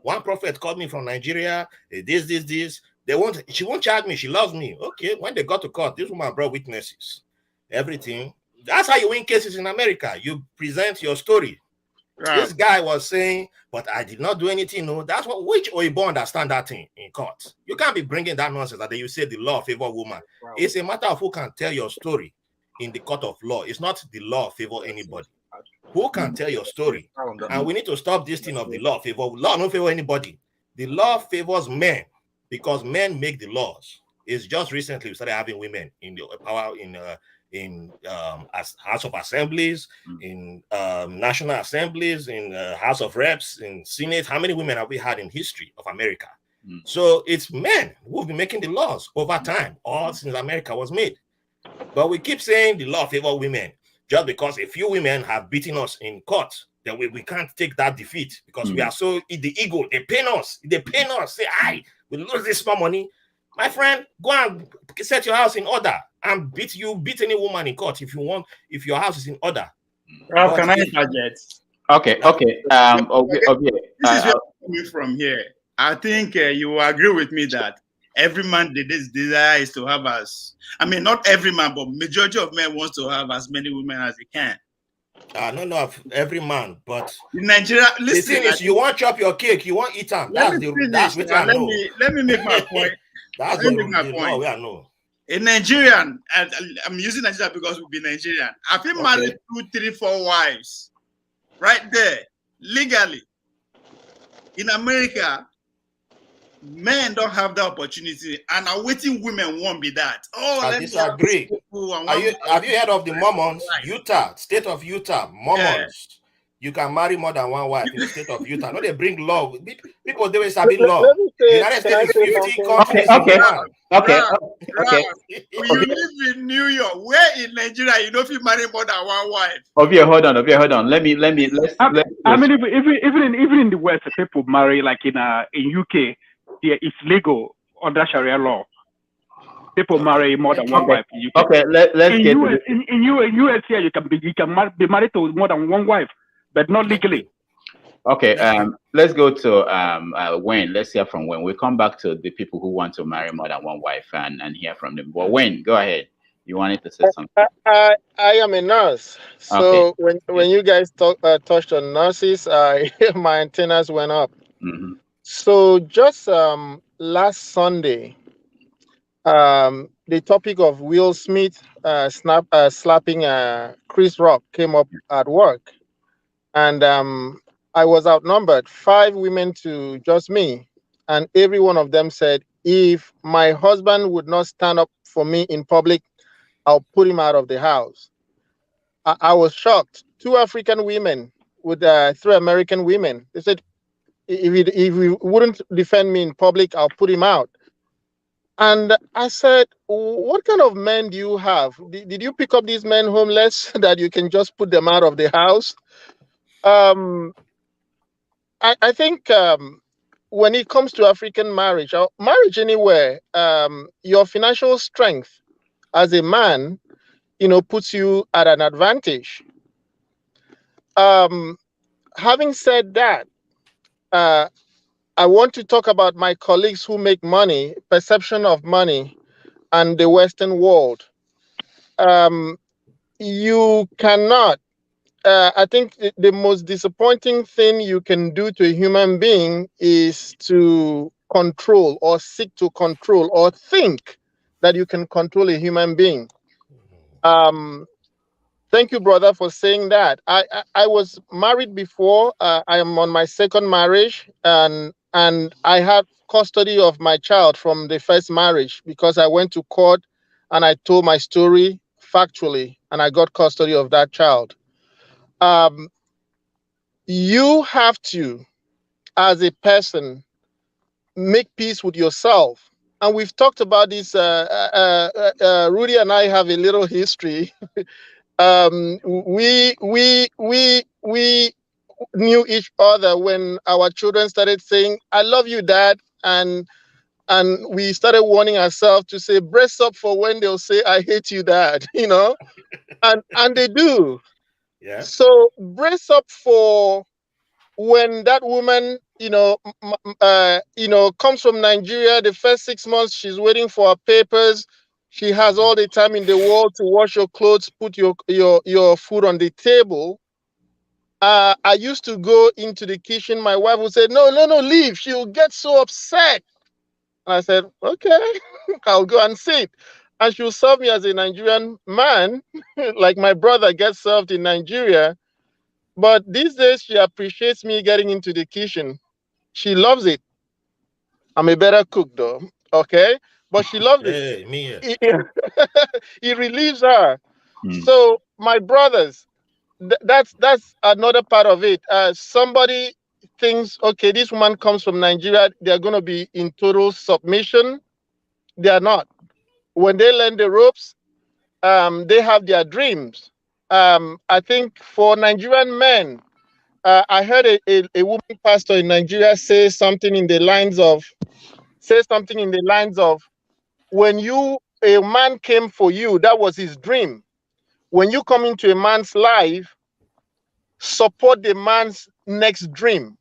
one prophet called me from Nigeria. This. She won't charge me. She loves me. Okay, when they got to court, this woman brought witnesses, everything. That's how you win cases in America. You present your story. This guy was saying, but I did not do anything. No, that's what which Oyibo understand that thing in court. You can't be bringing that nonsense that you say the law favor woman. It's a matter of who can tell your story in the court of law. It's not the law favor anybody. Who can tell your story? And we need to stop this thing of the law favor. Law don't favor anybody. The law favors men because men make the laws. It's just recently we started having women in the power in House of Assemblies, in National Assemblies, in House of Reps, in Senate. How many women have we had in history of America? So it's men who have been making the laws over time, all since America was made. But we keep saying the law favor women just because a few women have beaten us in court. That we can't take that defeat because we are so the ego. They pain us. They pain us. Say, we lose this small money. My friend, go and set your house in order and beat any woman in court if you want, if your house is in order. Ralph, can I interject? Okay. This is where I'm coming from here. I think you will agree with me that every man desire is to have not every man, but majority of men wants to have as many women as they can. No, every man, but in Nigeria, listen, the thing is, you want to chop your cake, you want eat them. Let me make my point. That's the point. No. A Nigerian, and I'm using Nigeria because we'll be Nigerian. I've been married 2, 3, 4 wives, right there, legally. In America, men don't have that opportunity, and awaiting women won't be that. I disagree. Have you heard of the Mormons? Utah, state of Utah, Mormons. Yeah. You can marry more than one wife in the state of Utah. No, they bring law. People they always have law. United States is 50 countries. Okay. You live in New York. Where in Nigeria you don't feel marry more than one wife? Hold on. Let me. I mean, even in the West, people marry like in UK. Yeah, it's legal under Sharia law. People marry more than one wife. Okay, let's get in US here. You can be married to more than one wife, but not legally. Okay, let's go to Wayne. Let's hear from Wayne. We'll come back to the people who want to marry more than one wife and hear from them. Well, Wayne, go ahead. You wanted to say something. I am a nurse, so when you guys touched on nurses, my antennas went up. Mm-hmm. So just last Sunday, the topic of Will Smith slapping Chris Rock came up at work, and I was outnumbered 5 women to just me, and every one of them said, if my husband would not stand up for me in public, I'll put him out of the house. I was shocked. 2 African women with 3 American women. They said, if he wouldn't defend me in public, I'll put him out. And I said, what kind of men do you have? Did you pick up these men homeless that you can just put them out of the house? I think when it comes to African marriage, or marriage anywhere, your financial strength as a man, puts you at an advantage. Having said that, I want to talk about my colleagues who make money, perception of money, and the Western world. You cannot. I think the most disappointing thing you can do to a human being is to control or seek to control or think that you can control a human being. Thank you, brother, for saying that. I was married before. I am on my 2nd marriage, and I have custody of my child from the 1st marriage because I went to court and I told my story factually, and I got custody of that child. You have to, as a person, make peace with yourself. And we've talked about this. Rudy and I have a little history. We knew each other when our children started saying, "I love you, Dad," and we started warning ourselves to say, "Brace up for when they'll say, I hate you, Dad," and they do. Yeah. So brace up for when that woman comes from Nigeria. The first 6 months, she's waiting for her papers. She has all the time in the world to wash your clothes, put your food on the table. I used to go into the kitchen. My wife would say, "No, no, no, leave." She'll get so upset. And I said, "Okay, I'll go and sit." And she'll serve me as a Nigerian man, like my brother gets served in Nigeria. But these days, she appreciates me getting into the kitchen. She loves it. I'm a better cook, though. Okay, but she loves it. Hey, me. It relieves her. Mm. So, my brothers, that's another part of it. Somebody thinks, okay, this woman comes from Nigeria, they're going to be in total submission. They are not. When they learn the ropes, they have their dreams. I think for Nigerian men, I heard a woman pastor in Nigeria say something in the lines of, when a man came for you, that was his dream. When you come into a man's life, support the man's next dream.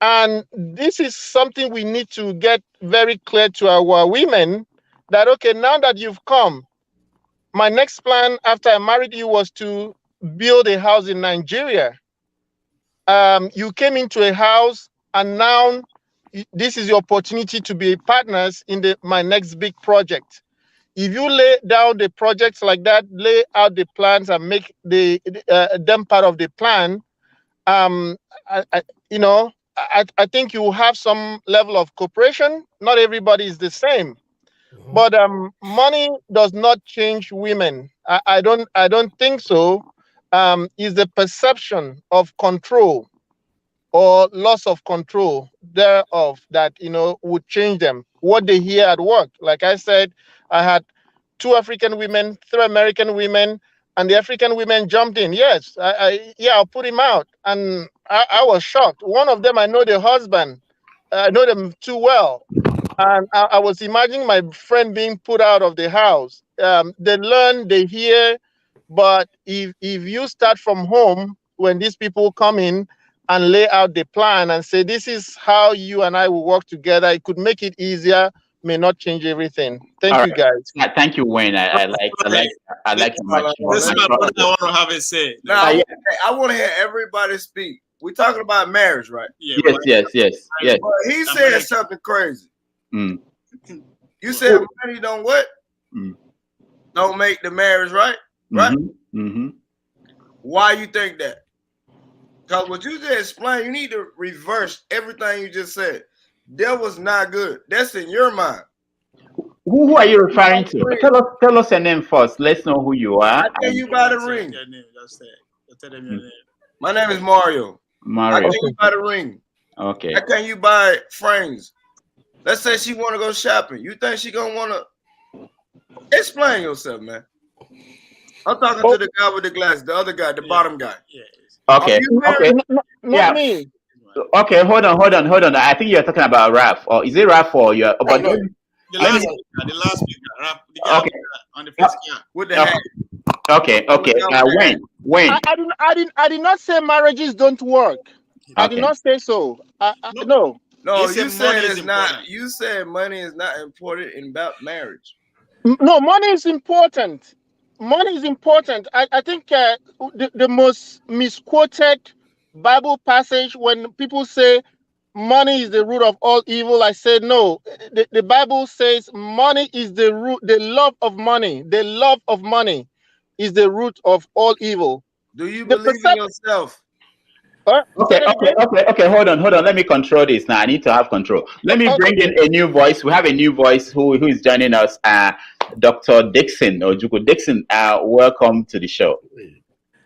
And this is something we need to get very clear to our women, that, okay, now that you've come, my next plan after I married you was to build a house in Nigeria. You came into a house, and now this is your opportunity to be partners in my next big project. If you lay down the projects like that, lay out the plans and make them part of the plan, I, I, I think you will have some level of cooperation. Not everybody is the same, but money does not change women. I don't think so. Is the perception of control or loss of control thereof that would change them. What they hear at work. Like I said, I had 2 African women, 3 American women, and the African women jumped in. Yes, I'll put him out. And I was shocked. One of them, I know the husband. I know them too well. And I was imagining my friend being put out of the house. They learn, they hear, but if you start from home when these people come in and lay out the plan and say, this is how you and I will work together, it could make it easier, may not change everything. Thank you, guys. Yeah, thank you, Wayne. I like your mature. This is my brother. I want to have a say. Now, I want to hear everybody speak. We're talking about marriage, right? Yeah, Yes. But he said something crazy. Mm. You said money don't what? Don't make the marriage right? Right? Mm-hmm. Why you think that? Because what you just explained, you need to reverse everything you just said. That was not good. That's in your mind. Who are you referring to? Tell us your name first. Let's know who you are. I tell you by the ring. Tell them your name. My name is Mario. I tell you by the ring. Okay. How can you buy frames? Let's say she want to go shopping. You think she gonna want to explain yourself, man? I'm talking to the guy with the glass, the other guy, the bottom guy. Yeah. Okay. Not me. Okay, hold on. I think you're talking about Raf, or is it Raf or you're? But The last speaker, the guy on the first guy with the hat. Okay. Wayne. I did not say marriages don't work. I did not say so. No. No, you said it's not. You said money is not important in about marriage. No, money is important. Money is important. I think the most misquoted Bible passage when people say money is the root of all evil, I said no. The Bible says money is the root. The love of money is the root of all evil. Do you believe in yourself? Okay. Hold on. Let me control this now. I need to have control. Let me bring in a new voice. We have a new voice who is joining us. Dr. Dixon Ojukwu. Dixon, welcome to the show.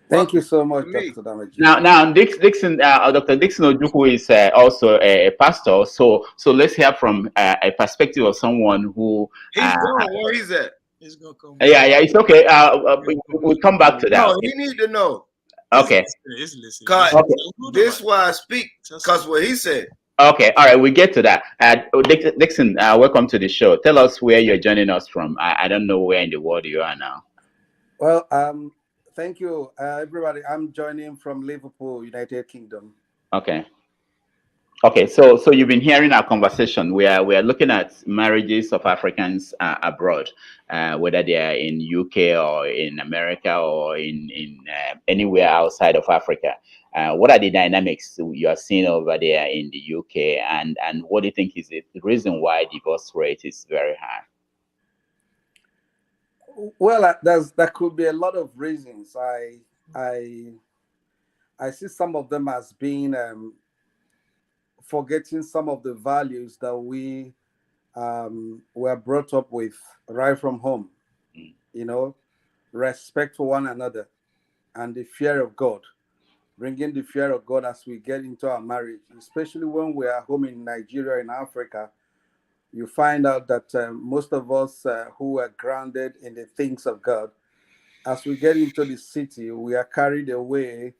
Thank you so much, Dr. Damaji. Now, Dixon, Dr. Dixon Ojukwu is also a pastor. So let's hear from a perspective of someone who. He's going where he's at. He's gonna come. Yeah, it's okay. We'll come back to that. No, you need to know. Okay. Cause this is why I speak. Cause what he said. Okay, all right, we get to that. Dixon, welcome to the show. Tell us where you're joining us from. I don't know where in the world you are now. Well, thank you, everybody. I'm joining from Liverpool, United Kingdom. Okay. Okay, so you've been hearing our conversation. We are looking at marriages of Africans abroad, whether they are in UK or in America or in anywhere outside of Africa. What are the dynamics you are seeing over there in the UK, and what do you think is the reason why divorce rate is very high? Well, there could be a lot of reasons. I I see some of them as being forgetting some of the values that we were brought up with right from home. You know, respect for one another and the fear of God. Bringing the fear of God as we get into our marriage, especially when we are home in Nigeria, in Africa. You find out that most of us who are grounded in the things of God, as we get into the city, we are carried away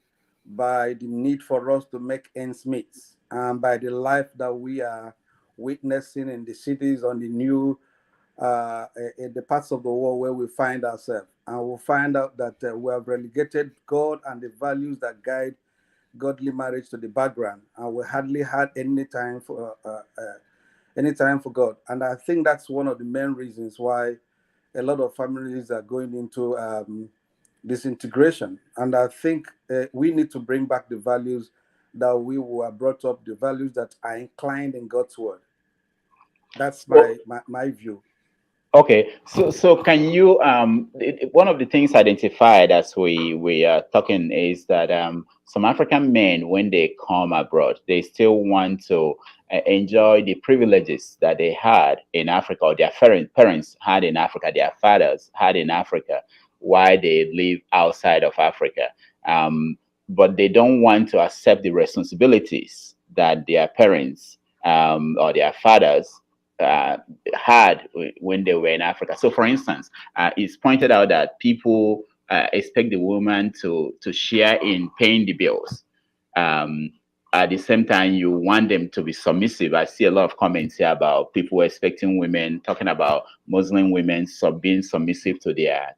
by the need for us to make ends meet and by the life that we are witnessing in the cities on the new in the parts of the world where we find ourselves. And we'll find out that we have relegated God and the values that guide godly marriage to the background, and we hardly had any time for God. And I think that's one of the main reasons why a lot of families are going into disintegration. And I think we need to bring back the values that we were brought up, the values that are inclined in God's word. That's my view. Okay, so can you one of the things identified as we are talking is that some African men, when they come abroad, they still want to enjoy the privileges that they had in Africa, or their parents had in Africa, their fathers had in Africa, while they live outside of Africa. But they don't want to accept the responsibilities that their parents or their fathers uh, had when they were in Africa. So, for instance, it's pointed out that people expect the woman to share in paying the bills. Um, at the same time, you want them to be submissive. I see a lot of comments here about people expecting women, talking about Muslim women being submissive to their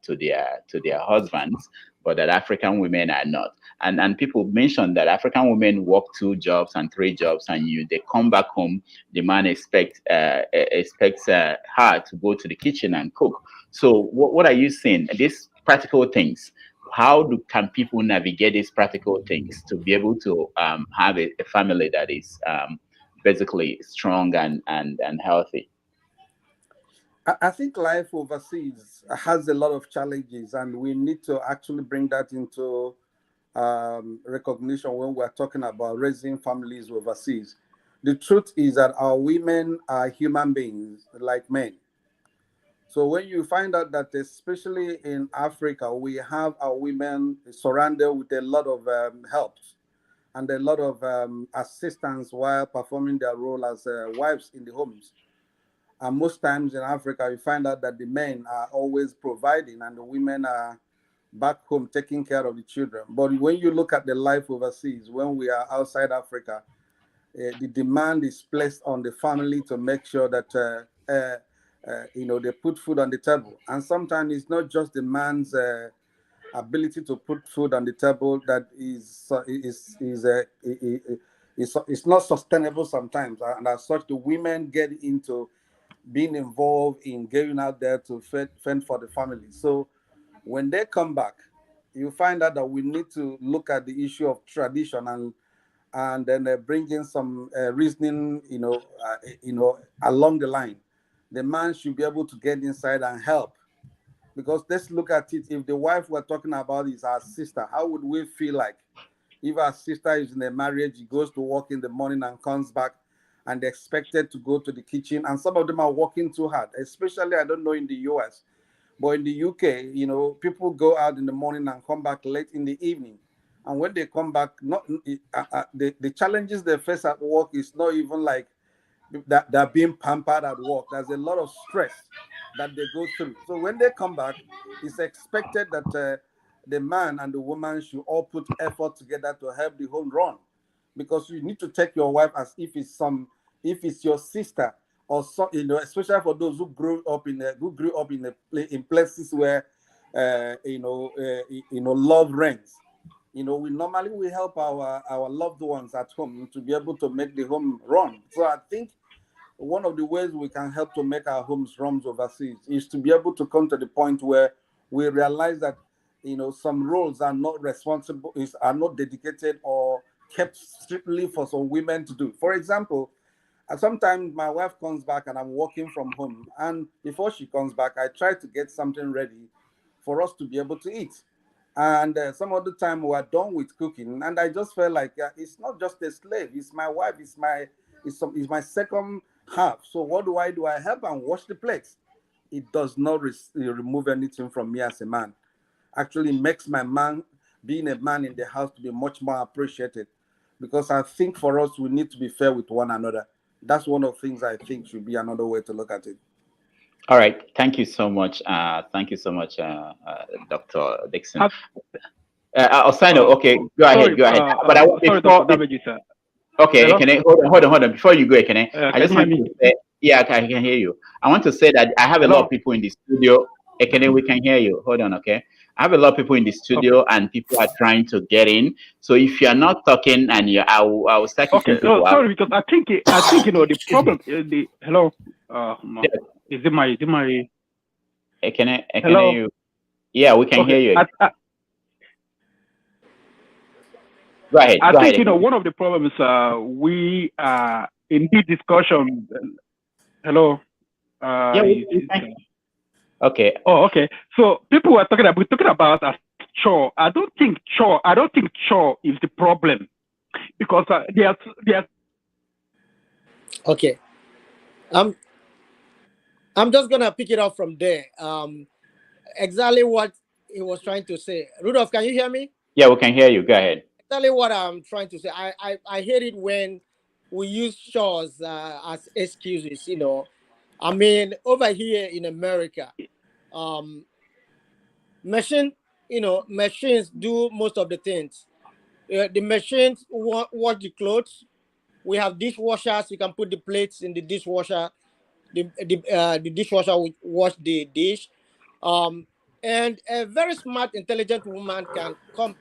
husbands, but that African women are not. And people mention that African women work 2 jobs and 3 jobs, and they come back home. The man expects her to go to the kitchen and cook. So what are you saying? These practical things. How can people navigate these practical things to be able to have a family that is basically strong and healthy? I think life overseas has a lot of challenges, and we need to actually bring that into recognition when we're talking about raising families overseas. The truth is that our women are human beings like men. So when you find out that, especially in Africa, we have our women surrounded with a lot of help and a lot of assistance while performing their role as wives in the homes. And most times in Africa, you find out that the men are always providing and the women are back home taking care of the children. But when you look at the life overseas, when we are outside Africa, the demand is placed on the family to make sure that they put food on the table. And sometimes it's not just the man's ability to put food on the table that is not sustainable sometimes. And as such, the women get into being involved in going out there to fend for the family. So when they come back, you find out that we need to look at the issue of tradition and then bring in some reasoning, along the line. The man should be able to get inside and help. Because let's look at it. If the wife we're talking about is our sister, how would we feel like if our sister is in a marriage, she goes to work in the morning and comes back and expected to go to the kitchen? And some of them are working too hard, especially, I don't know, in the US. But in the UK, people go out in the morning and come back late in the evening. And when they come back, not the challenges they face at work is not even like that they're being pampered at work. There's a lot of stress that they go through. So when they come back, it's expected that the man and the woman should all put effort together to help the home run, because you need to take your wife as if it's your sister, or so, especially for those who grew up in places where love reigns. we normally help our loved ones at home to be able to make the home run. So I think one of the ways we can help to make our homes run overseas is to be able to come to the point where we realize that some roles are not are not dedicated or kept strictly for some women to do. For example, sometimes my wife comes back and I'm working from home, and before she comes back, I try to get something ready for us to be able to eat. And some of the time we're done with cooking, and I just felt like it's not just a slave; it's my wife, it's my second half. So what do? I help and wash the plates. It does not remove anything from me as a man. Actually, makes my man being a man in the house to be much more appreciated, because I think for us we need to be fair with one another. That's one of the things I think should be another way to look at it. All right. Thank you so much. Thank you so much, Dr. Dixon. Osano, okay, go ahead. But I want sorry, before. Dr. Dameji, sir. Okay, Hello? can I hold on? Before you go, can I? I Can just you want hear to me? say, yeah, I can hear you. I want to say that I have a lot Hello? of people in the studio. Can we can hear you? Hold on, okay. I have a lot of people in the studio, and people are trying to get in. So if you're not talking, and I will start kicking Okay. people out. Sorry, because I think the problem hello. No. Yeah. Is it my Can I hello? hear you? Yeah, we can hear you. Go ahead. I think one of the problems we are in this discussion. Hello. Okay. Oh, okay. So people were talking about as chore. I don't think chore is the problem, because they are. Okay. I'm just gonna pick it up from there. Exactly what he was trying to say. Rudolph, can you hear me? Yeah, we can hear you. Go ahead. Exactly what I'm trying to say. I hate it when we use chores as excuses. I mean, over here in America, machines do most of the things. The machines wash the clothes. We have dishwashers. You can put the plates in the dishwasher. The dishwasher will wash the dish. And a very smart, intelligent woman can come.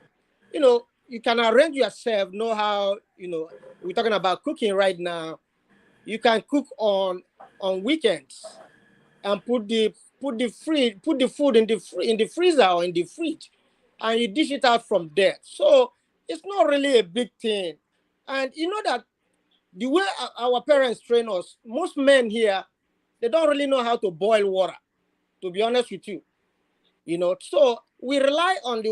You can arrange yourself. Know how. We're talking about cooking right now. You can cook on weekends and put the food in the freezer or in the fridge, and you dish it out from there. So it's not really a big thing. And you know that the way our parents train us, most men here, they don't really know how to boil water, to be honest with you. So we rely on the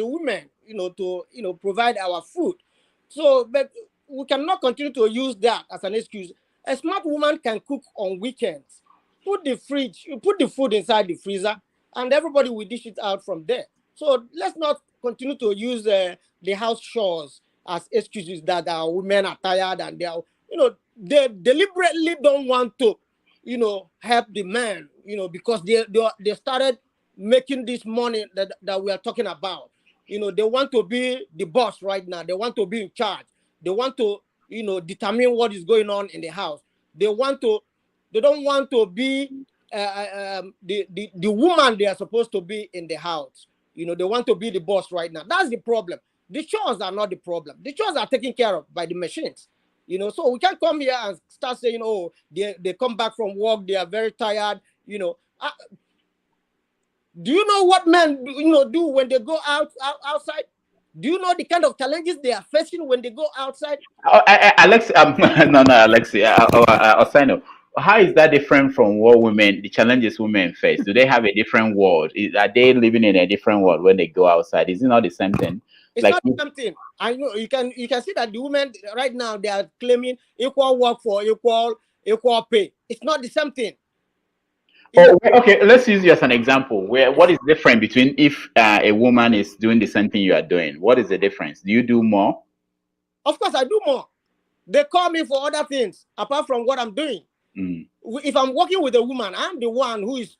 women, to provide our food. So, but we cannot continue to use that as an excuse. A smart woman can cook on weekends, put the food inside the freezer, and everybody will dish it out from there. So let's not continue to use the house chores as excuses that our women are tired and they deliberately don't want to, help the man, because they started making this money that we are talking about. They want to be the boss right now. They want to be in charge. They want to, determine what is going on in the house. They don't want to be the woman they are supposed to be in the house. They want to be the boss right now. That's the problem. The chores are not the problem. The chores are taken care of by the machines. So we can't come here and start saying, oh, they come back from work, they are very tired. Do you know what men do when they go outside? Do you know the kind of challenges they are facing when they go outside? Alex, no, Alexi, Osano, how is that different from what the challenges women face? Do they have a different world? Are they living in a different world when they go outside? Is it not the same thing? It's not the same thing. I know you can see that the women right now, they are claiming equal work for equal pay. It's not the same thing. Okay, let's use you as an example. What is different between if a woman is doing the same thing you are doing? What is the difference? Do you do more? Of course, I do more. They call me for other things apart from what I'm doing. If I'm working with a woman, I'm the one who is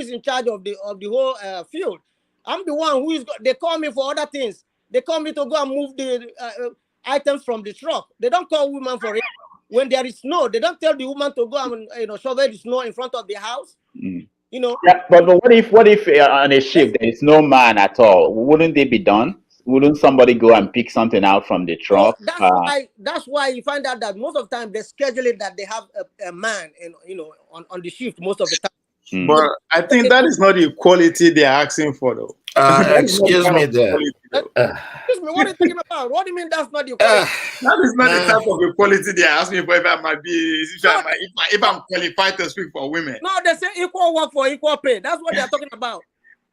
in charge of the whole field. I'm the one they call me for other things. They call me to go and move the items from the truck. They don't call women for it. When there is snow, they don't tell the woman to go and shovel the snow in front of the house. Yeah, but what if on a ship there is no man at all? Wouldn't they be done? wouldn't somebody go and pick something out from the So truck? that's why you find out that most of the time they schedule it that they have a man and on the shift most of the time. But I think that is not the equality they are asking for, though. Excuse me there. Excuse me, what are you talking about? What do you mean that's not the equality? That is not the type of equality they are asking for. If I might be, if I'm qualified to speak for women. No, they say equal work for equal pay. That's what they are talking about.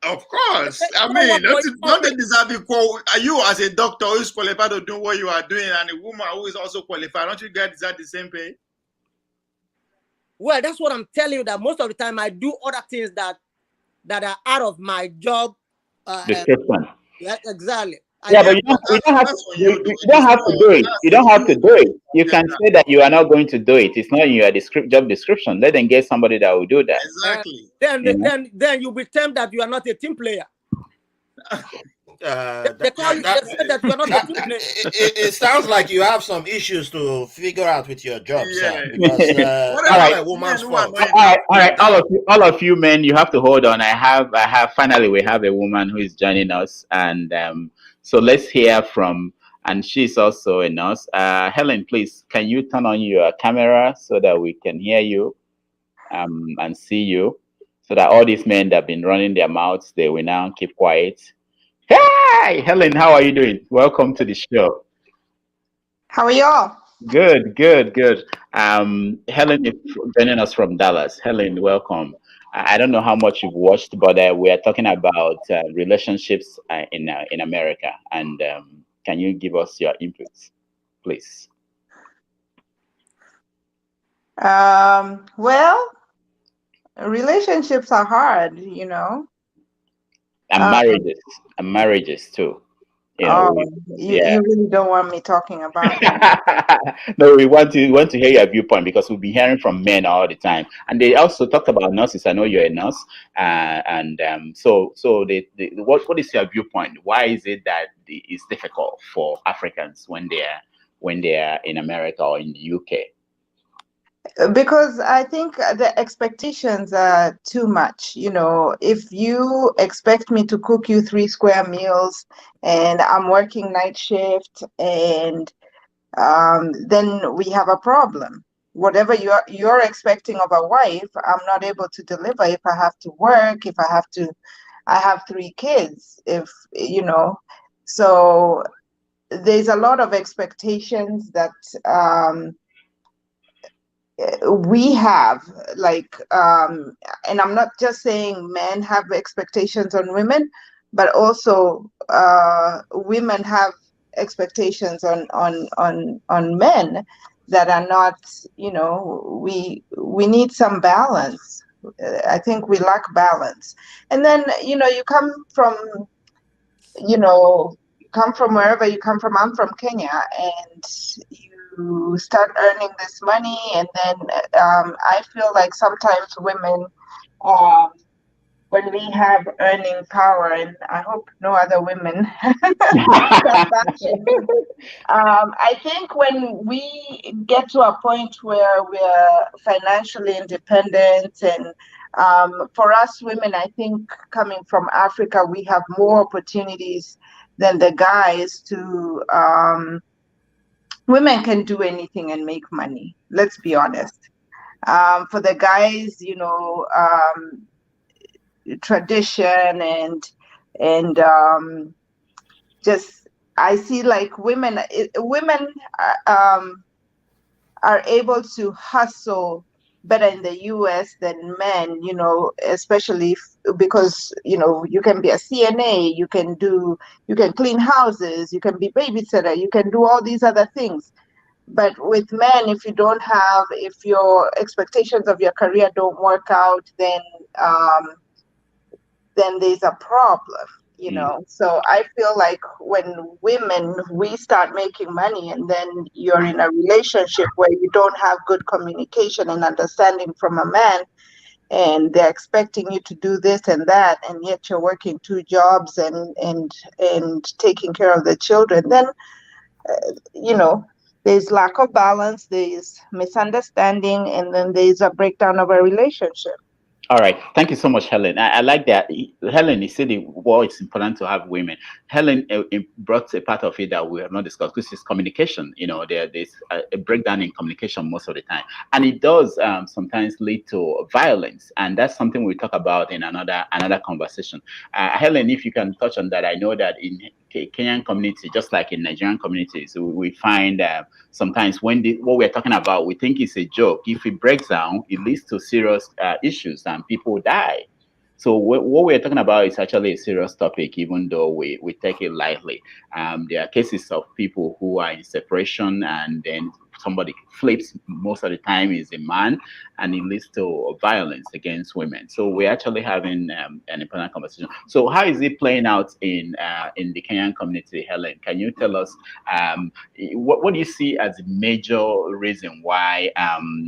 Of course. I mean, don't they deserve equal? Are you, as a doctor who is qualified to do what you are doing, and a woman who is also qualified, don't you guys deserve the same pay? Well, that's what I'm telling you, that most of the time I do other things that are out of my job description. Yeah, exactly. Yeah, but you don't have to do it. You don't have to do it. You can say that you are not going to do it. It's not in your job description. Let them get somebody that will do that. Exactly. Then you'll be termed that you are not a team player. They call you. They say that you are not a team player. It sounds like you have some issues to figure out with your job, sir. Because all right, a woman's fault. All right, all of you men, you have to hold on. Finally we have a woman who is joining us, and so let's hear from. And she's also a nurse. Helen, please, can you turn on your camera so that we can hear you and see you, so that all these men that have been running their mouths, they will now keep quiet. Hi, Helen, how are you doing? Welcome to the show. How are y'all? Good. Helen is joining us from Dallas. Helen, welcome. I don't know how much you've watched, but we are talking about relationships in America. And can you give us your inputs, please? Well, relationships are hard, And marriages too. You really don't want me talking about that. No, we want to hear your viewpoint, because we've been hearing from men all the time, and they also talked about nurses. I know you're a nurse, so what is your viewpoint? Why is it that it's difficult for Africans when they are in America or in the UK? Because I think the expectations are too much. If you expect me to cook you 3 square meals and I'm working night shift, and then we have a problem. Whatever you're expecting of a wife, I'm not able to deliver if I have to work, I have 3 kids, so there's a lot of expectations that we have, and I'm not just saying men have expectations on women, but also women have expectations on men that are not, we need some balance. I think we lack balance. And then, you come from wherever you come from. I'm from Kenya, and you start earning this money, and then I feel like sometimes women, when we have earning power, and I hope no other women I think when we get to a point where we're financially independent, and for us women, I think coming from Africa, we have more opportunities than the guys to women can do anything and make money. Let's be honest. For the guys, tradition and just I see like women are able to hustle better in the US than men, especially because you can be a CNA, you can clean houses, you can be babysitter, you can do all these other things. But with men, if your expectations of your career don't work out, then there's a problem, So I feel like when we start making money, and then you're in a relationship where you don't have good communication and understanding from a man, and they're expecting you to do this and that, and yet you're working 2 jobs and taking care of the children, then there's lack of balance, there's misunderstanding, and then there's a breakdown of a relationship. All right. Thank you so much, Helen. I like that. Helen, you said it's important to have women. Helen brought a part of it that we have not discussed, which is communication. There's a breakdown in communication most of the time. And it does sometimes lead to violence. And that's something we talk about in another conversation. Helen, if you can touch on that, I know that in Kenyan community, just like in Nigerian communities, we find sometimes when what we're talking about, we think it's a joke. If it breaks down, it leads to serious issues and people die. So what we're talking about is actually a serious topic, even though we take it lightly. There are cases of people who are in separation and then somebody flips. Most of the time is a man, and it leads to violence against women. So we're actually having an important conversation. So how is it playing out in the Kenyan community, Helen? Can you tell us what do you see as a major reason why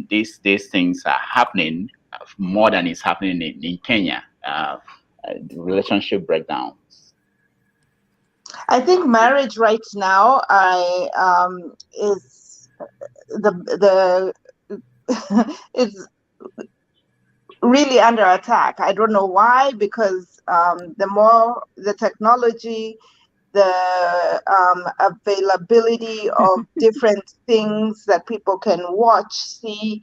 these things are happening more than is happening in Kenya? Relationship breakdowns. I think marriage right now is the is really under attack. I don't know why, because the more the technology, the availability of different things that people can watch, see.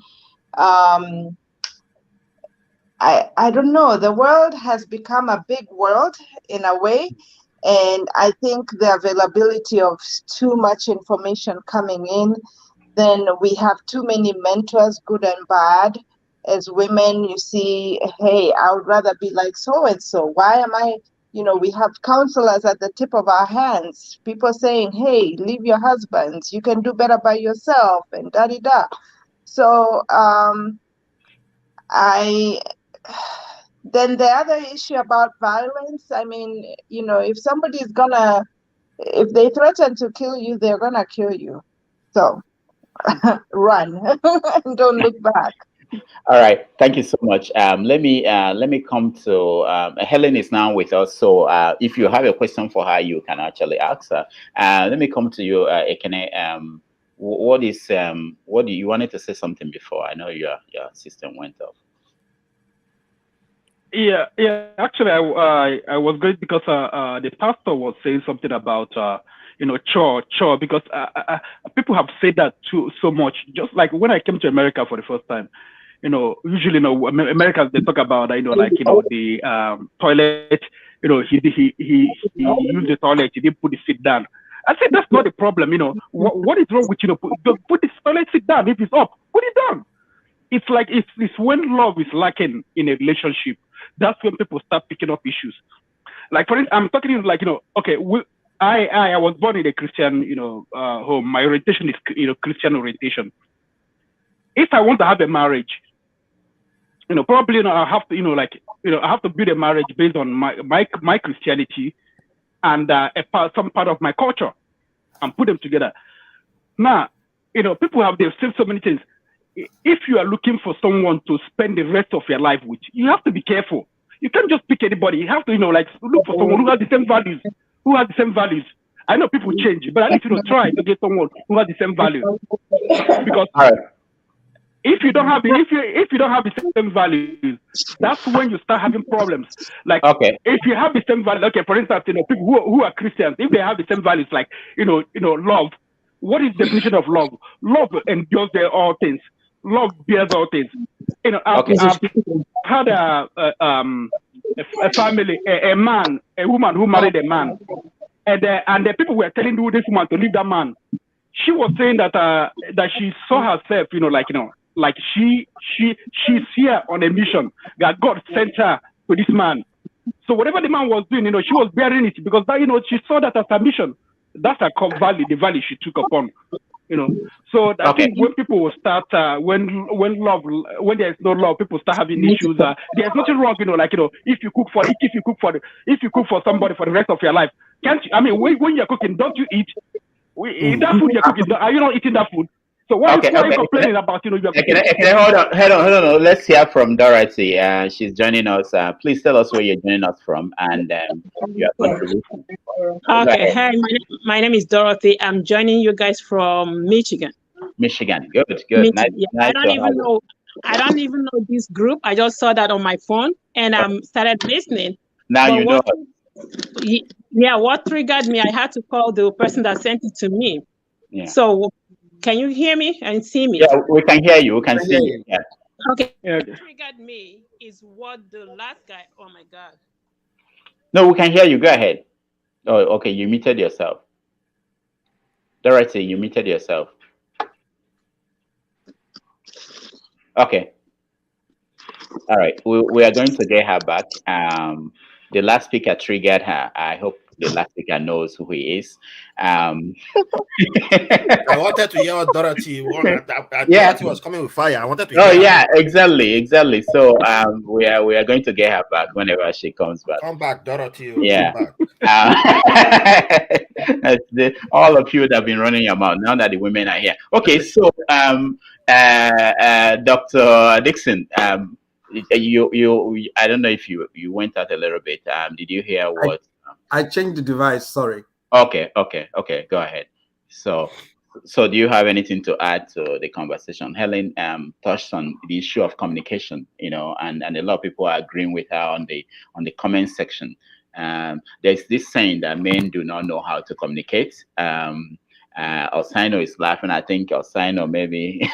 I don't know. The world has become a big world in a way. And I think the availability of too much information coming in, then we have too many mentors, good and bad. As women, you see, hey, I would rather be like so-and-so. Why am I, we have counselors at the tip of our hands. People saying, hey, leave your husbands. You can do better by yourself and da-di-da. So then the other issue about violence, I mean, if somebody's if they threaten to kill you, they're gonna kill you. So run and don't look back. All right, thank you so much. Let me come to Helen is now with us. So if you have a question for her, you can actually ask her. Let me come to you, Ekene. What do you wanted to say something before? I know your system went off. Yeah. Actually, I was great because the pastor was saying something about chore because people have said that too so much. Just like when I came to America for the first time, usually Americans they talk about the toilet. He used the toilet. He didn't put the seat down. I said that's not the problem. What is wrong with put the toilet seat down if it's up, put it down. It's like it's when love is lacking in a relationship. That's when people start picking up issues. Like for instance, I'm talking okay, I was born in a Christian home. My orientation is Christian orientation. If I want to have a marriage, probably I have to I have to build a marriage based on my Christianity and some part of my culture and put them together. Now, people they've said so many things. If you are looking for someone to spend the rest of your life with, you have to be careful. You can't just pick anybody. You have to, look for someone who has the same values. I know people change, but at least try to get someone who has the same values. Because if you don't have the same values, that's when you start having problems. Like if you have the same values, for instance, people who are Christians, if they have the same values, like love. What is the definition of love? Love endures all things. Love bears all things. I've had a family, a woman who married a man, and the people were telling this woman to leave that man. She was saying that she saw herself, like she's here on a mission that God sent her to this man. So whatever the man was doing, she was bearing it because that, she saw that as a mission. That's her value, the value she took upon. So I think when people will start when there is no love, people start having issues. There's nothing wrong, if you cook for somebody for the rest of your life, can't you? I mean, when you're cooking, don't you eat? That food you're cooking, are you not eating that food? So why are you complaining about you're cooking? Hold on. Let's hear from Dorothy. She's joining us. Please tell us where you're joining us from and your contribution. Okay, hi, my name is Dorothy. I'm joining you guys from Michigan. Michigan, good. Nice, I don't even know. I don't even know this group. I just saw that on my phone and started listening. Now But you know. what triggered me, I had to call the person that sent it to me. Yeah. So can you hear me and see me? Yeah, we can hear you. We can see you. Yeah. Okay. What triggered me is what the last guy, oh my God. No, we can hear you. Go ahead. Oh, okay. You muted yourself. Dorothy, you muted yourself. Okay. All right. We are going to get her back. The last speaker triggered her. I hope the last speaker knows who he is. I wanted to hear what Dorothy wanted. Yeah. Dorothy was coming with fire. I wanted to hear. Oh yeah, exactly. So we are going to get her back whenever she comes back. Come back, Dorothy. Yeah. Come back. All of you that have been running your mouth now that the women are here. Okay, so Dr. Dixon, you I don't know if you went out a little bit. Did you hear what? I changed the device. Sorry. Okay. Go ahead. So do you have anything to add to the conversation? Helen touched on the issue of communication, and a lot of people are agreeing with her on the comment section. There's this saying that men do not know how to communicate. Osino is laughing. I think Osino maybe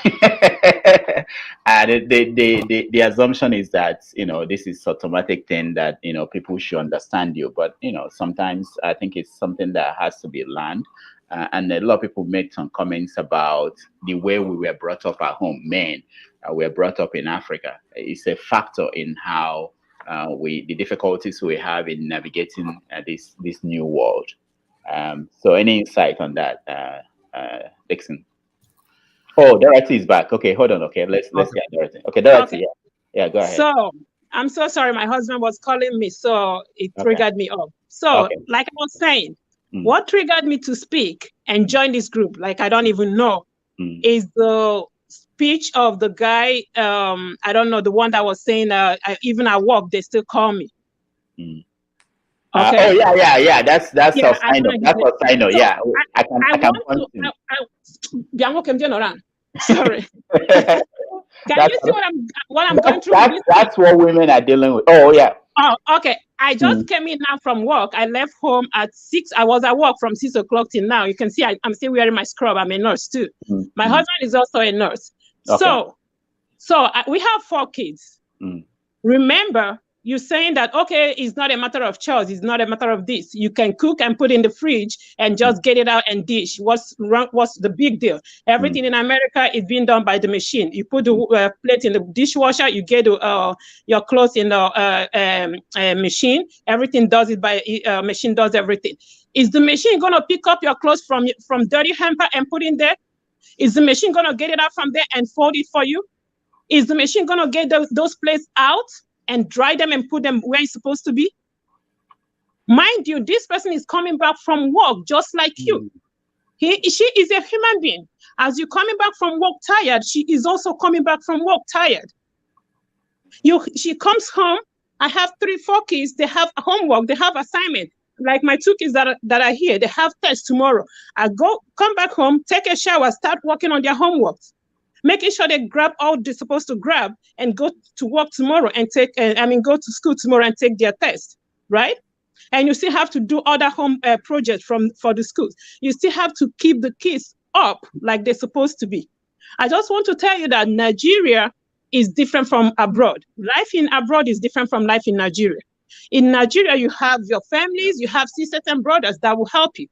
the assumption is that this is automatic thing that people should understand you, but sometimes I think it's something that has to be learned. And a lot of people make some comments about the way we were brought up at home. Men were brought up in Africa. It's a factor in how the difficulties we have in navigating this new world. So any insight on that, Dixon? Oh, Dorothy is back. Okay, hold on. Okay, let's get Dorothy. Okay, Dorothy. Okay. Yeah, go ahead. So I'm so sorry. My husband was calling me, so it triggered me up. So like I was saying, what triggered me to speak and join this group, like I don't even know, is the speech of the guy. I don't know, the one that was saying, even at work, they still call me. Okay. Yeah. That's Osino. That's Osino. So Yeah, I can want to. Sorry. Can you see what I'm going through? That's what women are dealing with. Oh yeah. Oh, okay. I just came in now from work. I left home at 6. I was at work from 6 o'clock till now. You can see I'm still wearing my scrub. I'm a nurse too. My husband is also a nurse. Okay. So we have 4 kids. Remember, you're saying that, okay, it's not a matter of choice. It's not a matter of this. You can cook and put in the fridge and just get it out and dish. What's the big deal? Everything in America is being done by the machine. You put the plate in the dishwasher, you get your clothes in the machine. Everything does it by machine does everything. Is the machine going to pick up your clothes from dirty hamper and put in there? Is the machine going to get it out from there and fold it for you? Is the machine going to get those plates out and dry them and put them where it's supposed to be? Mind you, this person is coming back from work just like you. She is a human being. As you're coming back from work tired, she is also coming back from work tired. She comes home. I have 4 kids. They have homework. They have assignment. Like my 2 kids that are here, they have tests tomorrow. I come back home, take a shower, start working on their homework, making sure they grab all they're supposed to grab and go to work tomorrow and go to school tomorrow and take their test, right? And you still have to do other home projects for the schools. You still have to keep the kids up like they're supposed to be. I just want to tell you that Nigeria is different from abroad. Life in abroad is different from life in Nigeria. In Nigeria, you have your families, you have sisters and brothers that will help you.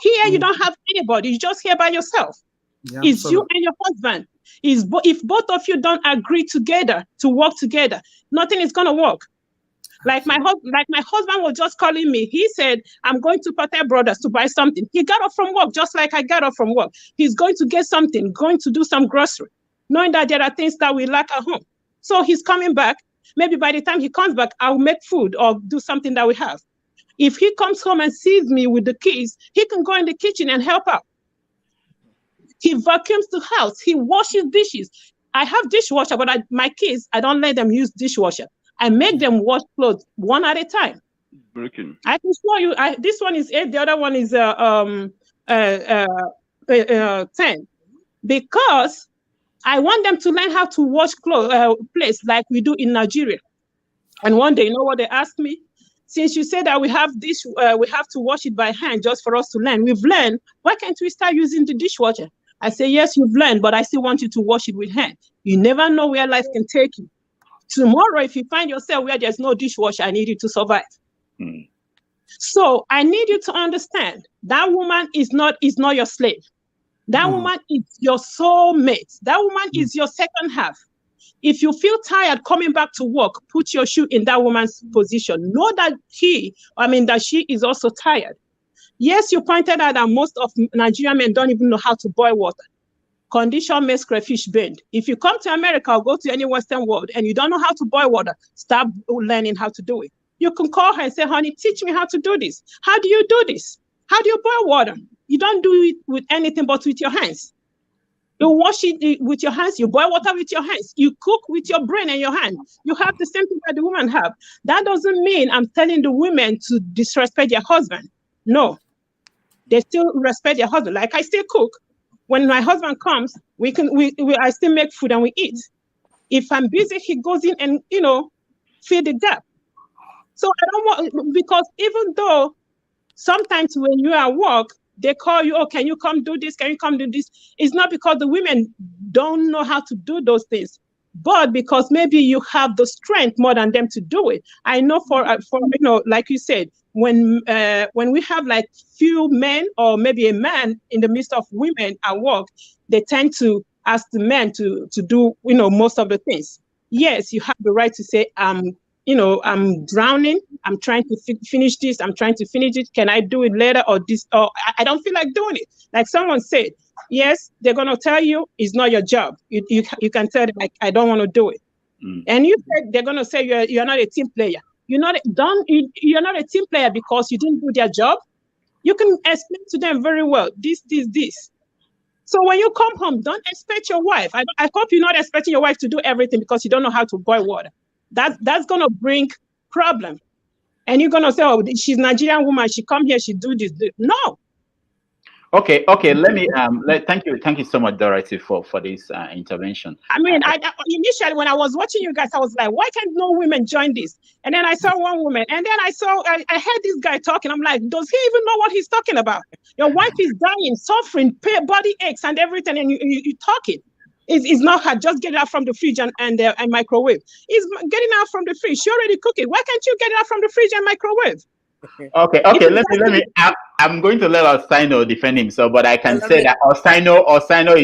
Here, you don't have anybody. You're just here by yourself. Yeah, it's you and your husband. If both of you don't agree together to work together, nothing is gonna work. Like my husband was just calling me. He said, I'm going to Pater Brothers to buy something. He got up from work just like I got up from work. He's going to get something, going to do some grocery, knowing that there are things that we lack at home. So he's coming back. Maybe by the time he comes back, I'll make food or do something that we have. If he comes home and sees me with the kids, he can go in the kitchen and help out. He vacuums the house. He washes dishes. I have dishwasher, but my kids, I don't let them use dishwasher. I make them wash clothes one at a time. Breaking. I can show you. This one is 8. The other one is 10. Because I want them to learn how to wash plates like we do in Nigeria. And one day, you know what they asked me? Since you said that we have to wash it by hand just for us to learn. We've learned. Why can't we start using the dishwasher? I say, yes, you've learned, but I still want you to wash it with hand. You never know where life can take you. Tomorrow, if you find yourself where there's no dishwasher, I need you to survive. So I need you to understand that woman is not your slave. That woman is your soulmate. That woman is your second half. If you feel tired coming back to work, put your shoe in that woman's position. Know that that she is also tired. Yes, you pointed out that most of Nigerian men don't even know how to boil water. Condition makes crayfish bend. If you come to America or go to any Western world and you don't know how to boil water, start learning how to do it. You can call her and say, honey, teach me how to do this. How do you do this? How do you boil water? You don't do it with anything but with your hands. You wash it with your hands. You boil water with your hands. You cook with your brain and your hand. You have the same thing that the women have. That doesn't mean I'm telling the women to disrespect their husband. No, they still respect their husband. Like I still cook. When my husband comes, I still make food and we eat. If I'm busy, he goes in and fill the gap. So I don't want, because even though sometimes when you are at work, they call you, oh, can you come do this? Can you come do this? It's not because the women don't know how to do those things, but because maybe you have the strength more than them to do it. I know for like you said, when we have like few men or maybe a man in the midst of women at work, they tend to ask the men to do most of the things. Yes, you have the right to say, I'm drowning. I'm trying to finish this. I'm trying to finish it. Can I do it later or this? Or I don't feel like doing it. Like someone said, yes, they're going to tell you it's not your job. You can tell them, like, I don't want to do it. And you said they're going to say you're not a team player. You're not a team player because you didn't do their job. You can explain to them very well, this. So when you come home, don't expect your wife. I hope you're not expecting your wife to do everything because you don't know how to boil water. That's going to bring problem. And you're going to say, oh, she's a Nigerian woman. She come here, she do this. No. Okay. Let me thank you so much, Dorothy, for this intervention. I mean, initially when I was watching you guys, I was like, why can't no women join this? And then I saw one woman, and then I heard this guy talking. I'm like, does he even know what he's talking about? Your wife is dying, suffering, body aches and everything, and you talking. It's not her. Just get it out from the fridge and microwave. It's getting out from the fridge. She already cooked it. Why can't you get it out from the fridge and microwave? Okay. Let me. I'm going to let Osaino defend himself, but I can say that Osaino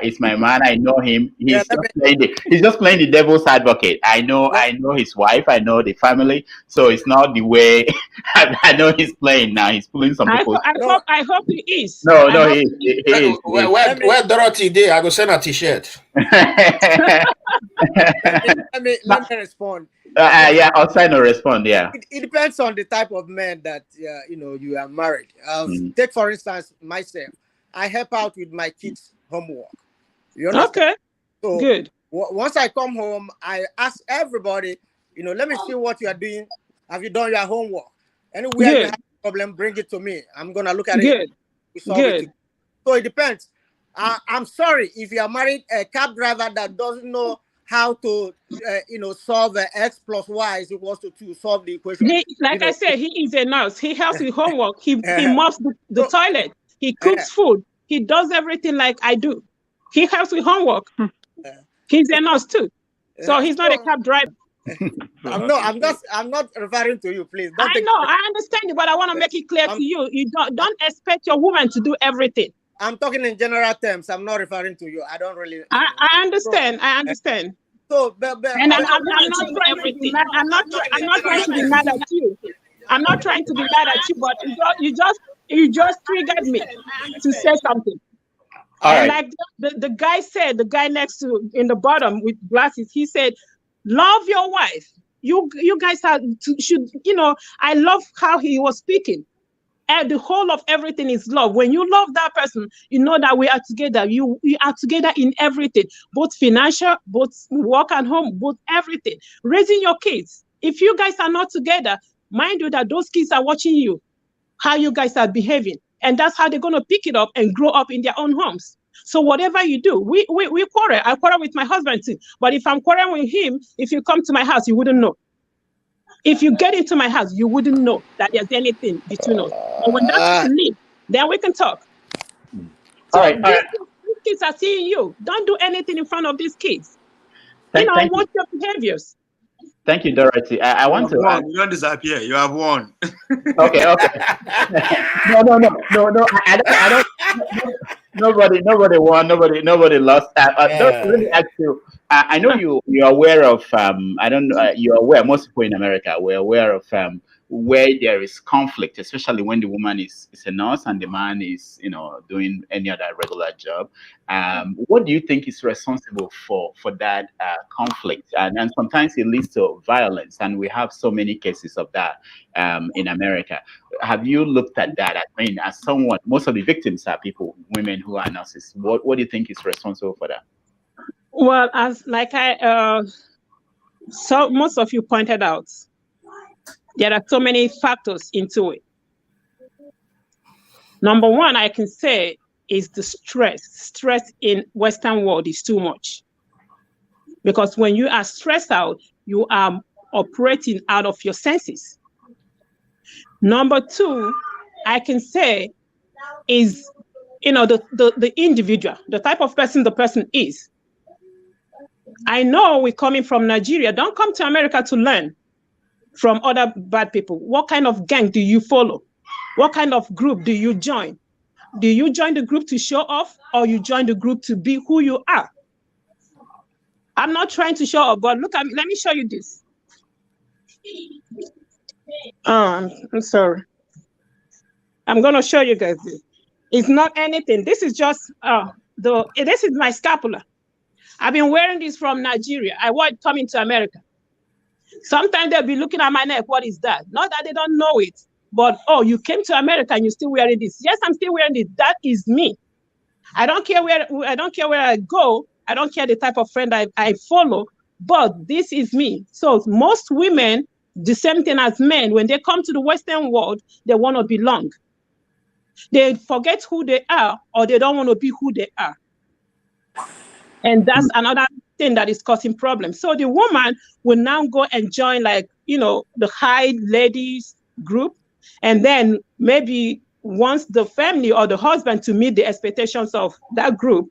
is my man. I know him. He's just playing the devil's advocate. I know his wife. I know the family. So it's not the way. I know he's playing now. He's pulling some people. I hope he is. No, he is. Where Dorothy there? I go send a T-shirt. let me respond. Osaino respond. Yeah. It depends on the type of man that you are married. Take for instance myself. I help out with my kids' homework. You understand? Okay. So good. Once I come home, I ask everybody, let me see what you are doing. Have you done your homework? Anywhere you have a problem, bring it to me. I'm gonna look at it. Good. So it depends. I'm sorry if you are married a cab driver that doesn't know how to solve X plus Y is equals to 2, solve the equation. I said, he is a nurse. He helps with homework. He mops the toilet. He cooks food. He does everything like I do. He helps with homework. He's a nurse too. So he's not a cab driver. I'm not referring to you, please. I understand you, but I want to make it clear to you. You don't expect your woman to do everything. I'm talking in general terms. I'm not referring to you. I don't really. I understand. I understand. So, and I'm not trying to be mad. I'm not trying to be mad at you. I'm not trying to be mad at you, but you just triggered me to say something. And like the guy said, the guy next to in the bottom with glasses, he said, "Love your wife." You guys should. I love how he was speaking. And the whole of everything is love. When you love that person, you know that we are together. We are together in everything, both financial, both work and home, both everything. Raising your kids. If you guys are not together, mind you that those kids are watching you, how you guys are behaving. And that's how they're going to pick it up and grow up in their own homes. So whatever you do, we quarrel. I quarrel with my husband too. But if I'm quarreling with him, if you come to my house, you wouldn't know. If you get into my house, you wouldn't know that there's anything between us. But when that person leaves, then we can talk. So these kids are seeing you. Don't do anything in front of these kids. Watch your behaviors. Thank you, Dorothy. I want to add. You don't disappear. You have won. Okay. No. I don't. Nobody won. Nobody lost. Dorothy, let me ask you. I know you're aware of. I don't know. You're aware. Most people in America were aware of where there is conflict, especially when the woman is a nurse and the man is, doing any other regular job. What do you think is responsible for that conflict? And sometimes it leads to violence, and we have so many cases of that in America. Have you looked at that? I mean, as someone, most of the victims are women who are nurses. What do you think is responsible for that? Well, so most of you pointed out, there are so many factors into it. Number one, I can say, is the stress. Stress in Western world is too much. Because when you are stressed out, you are operating out of your senses. Number two, I can say, is the individual, the type of person the person is. I know we're coming from Nigeria. Don't come to America to learn from other bad people. What kind of gang do you follow? What kind of group do you join? Do you join the group to show off, or you join the group to be who you are? I'm not trying to show off, but look at me. Let me show you this. I'm sorry. I'm going to show you guys this. It's not anything. This is just this is my scapula. I've been wearing this from Nigeria. I wore it coming to America. Sometimes they'll be looking at my neck. What is that? Not that they don't know it, but you came to America and you're still wearing this. Yes, I'm still wearing it. That is me. I don't care where I go. I don't care the type of friend I follow, but this is me. So most women, the same thing as men, when they come to the Western world, they want to belong. They forget who they are, or they don't want to be who they are. And that's another thing that is causing problems. So the woman will now go and join, the high ladies group. And then maybe wants the family or the husband to meet the expectations of that group,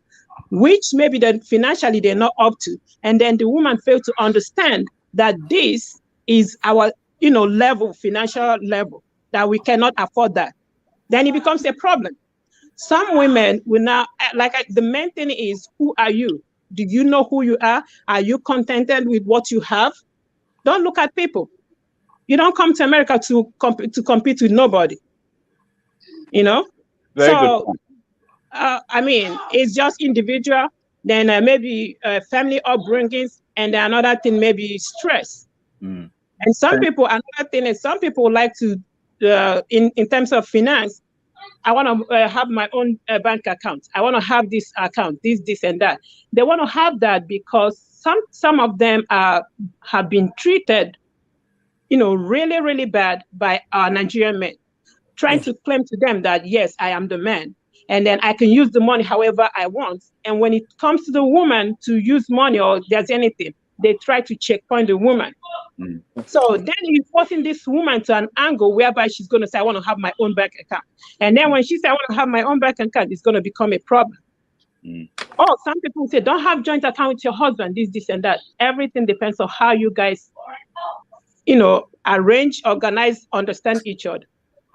which maybe then financially they're not up to. And then the woman failed to understand that this is our, level, financial level, that we cannot afford that. Then it becomes a problem. Some women will now, the main thing is, who are you? Do you know who you are? Are you contented with what you have? Don't look at people. You don't come to America to compete with nobody. Very good. It's just individual. Then maybe family upbringings, and then another thing maybe stress. And some people like to, in terms of finance, I want to have my own bank account. I want to have this account, this and that. They want to have that because some of them have been treated, really, really bad by our Nigerian men, trying to claim to them that, yes, I am the man, and then I can use the money however I want. And when it comes to the woman to use money or there's anything, they try to checkpoint the woman. So then you're forcing this woman to an angle whereby she's going to say, I want to have my own bank account. And then when she says, I want to have my own bank account, it's going to become a problem. Oh, some people say, don't have joint account with your husband, this and that. Everything depends on how you guys, arrange, organize, understand each other.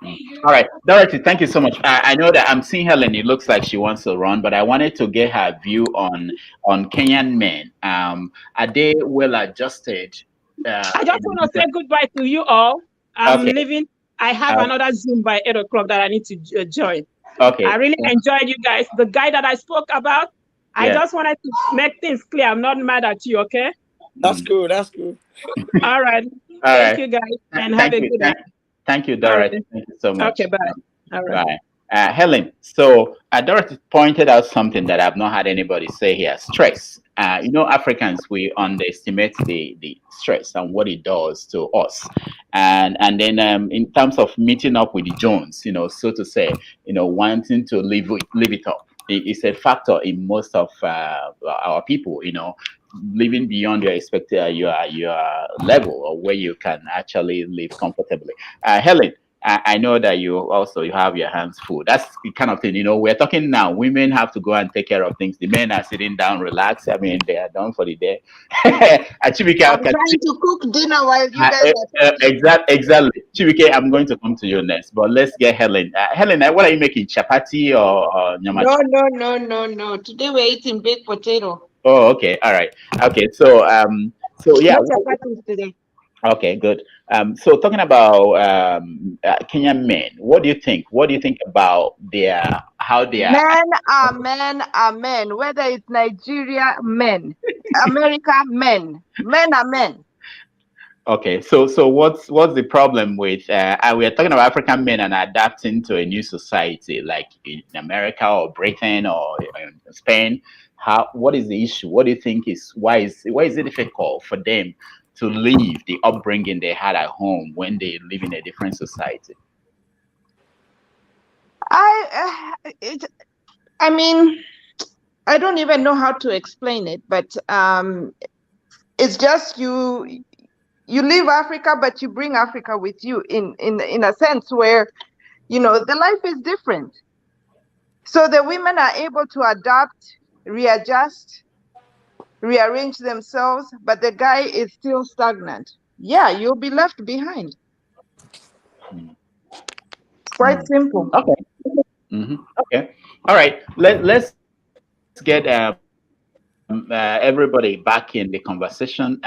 All right, Dorothy, thank you so much. I know that I'm seeing Helen. It looks like she wants to run, but I wanted to get her view on Kenyan men. Are they well adjusted? I just want to say goodbye to you all. I'm leaving. I have another Zoom by 8 o'clock that I need to join. Okay. I really enjoyed you guys. The guy that I spoke about, I just wanted to make things clear. I'm not mad at you, okay? That's cool. That's cool. All right. Thank you, guys, and have a good night. Thank you, Dorothy. Thank you so much. Okay, bye. All right. Bye. Helen, so Dorothy pointed out something that I've not had anybody say here: stress. Africans, we underestimate the stress and what it does to us, and then in terms of meeting up with the Jones, so to say, wanting to live it up. is a factor in most of our people. Living beyond your level or where you can actually live comfortably. Helen, I know that you have your hands full. That's the kind of thing, we're talking now. Women have to go and take care of things. The men are sitting down, relax. I mean, they are done for the day. Chibike, I'm trying to cook dinner while you guys are talking. exactly. Chibike, I'm going to come to you next, but let's get Helen. Helen, what are you making? Chapati or nyamacha? No. Today we're eating baked potato. Oh, okay. All right. Okay. So yeah. No chapatis today. Okay, good. So talking about Kenyan men, what do you think? What do you think about how they are? Men are men. Whether it's Nigeria, men. America, men. Men are men. Okay, so what's the problem with we are talking about African men and adapting to a new society like in America or Britain or Spain? What is the issue? What do you think is why is it difficult for them to leave the upbringing they had at home when they live in a different society? I mean, I don't even know how to explain it, but it's just you leave Africa, but you bring Africa with you in a sense where, the life is different. So the women are able to adapt, readjust, rearrange themselves, but the guy is still stagnant. Yeah, you'll be left behind. Quite simple. Okay. Okay. All right. Let's get everybody back in the conversation.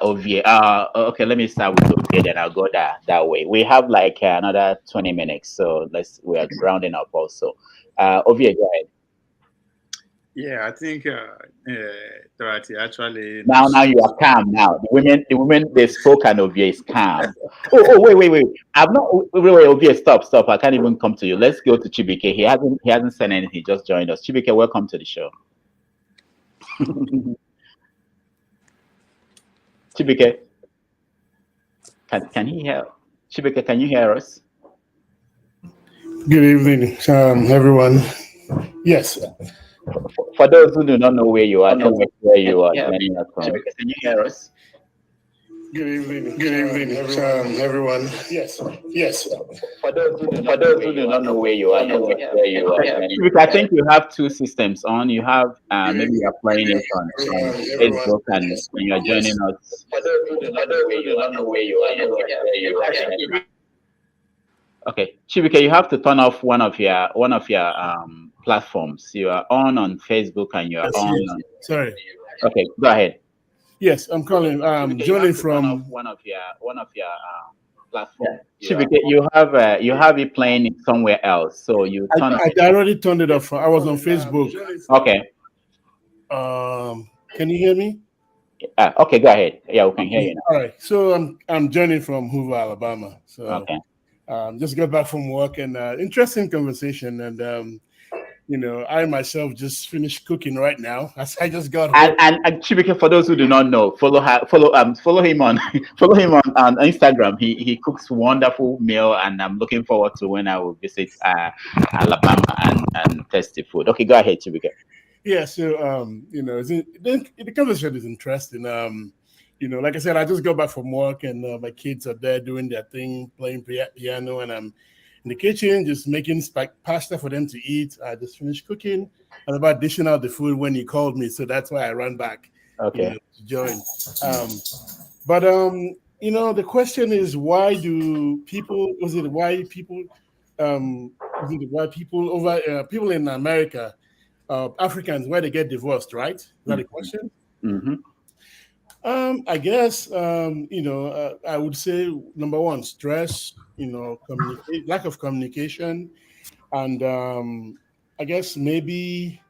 Ovie. Okay, let me start with Ovie, then I'll go that way. We have like another 20 minutes, so we are rounding up also. Ovie, go ahead. Yeah, I think Dorothy actually. Now you are calm. Now the women they spoke and Ovie is calm. Oh, wait. I've not. Wait, Ovie, stop. I can't even come to you. Let's go to Chibike. He hasn't said anything. He just joined us. Chibike, welcome to the show. Chibike, can he hear? Chibike, can you hear us? Good evening, everyone. Yes. For those who do not know where you are, tell us where you are joining us from. Chibike, can you hear us? Good evening, everyone. Yes. For those who do not know where you are, tell us where you are joining us. I think you have two systems on. You have maybe you are playing it on Facebook and you are joining us. For those who do not know where you are, tell us where you are joining us. Okay, Chibike, you have to turn off one of your platforms. You are on Facebook and you are on. Sorry. Okay, go ahead. Yes, I'm calling. Joining from one of your platforms. Chibike, you have it playing somewhere else, so you turn. I already turned it off. I was on Facebook. Okay. Can you hear me? Okay, go ahead. Yeah, we can hear you now. All right. So I'm joining from Hoover, Alabama. So okay. Just got back from work and interesting conversation and. I myself just finished cooking right now as I just got home. And Chibike, for those who do not know, follow him on on Instagram. He cooks wonderful meal, and I'm looking forward to when I will visit Alabama and test the food. Okay, go ahead, Chibike. Yeah, so the conversation is interesting. Like I said, I just got back from work and my kids are there doing their thing, playing piano, and I'm in the kitchen, just making pasta for them to eat. I just finished cooking. I was about dishing out the food when you called me, so that's why I ran back to join. The question is, why people people in America, Africans, where they get divorced, right? Is that the question? Mm-hmm. I guess I would say number one, stress. Lack of communication, and I guess maybe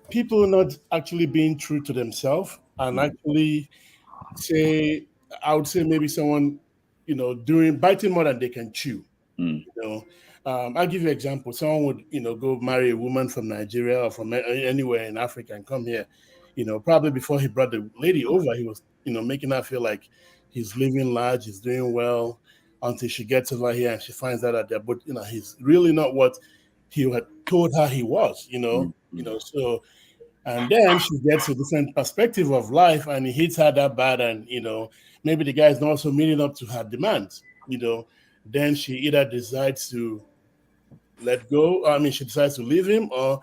people not actually being true to themselves, and actually I would say maybe someone biting more than they can chew. I'll give you an example. Someone would go marry a woman from Nigeria or from anywhere in Africa and come here. Probably before he brought the lady over, he was making her feel like he's living large, he's doing well, until she gets over here and she finds out that but he's really not what he had told her he was, so, and then she gets a different perspective of life and it hits her that bad, and maybe the guy is not also meeting up to her demands, then she either decides to let go. I mean, she decides to leave him, or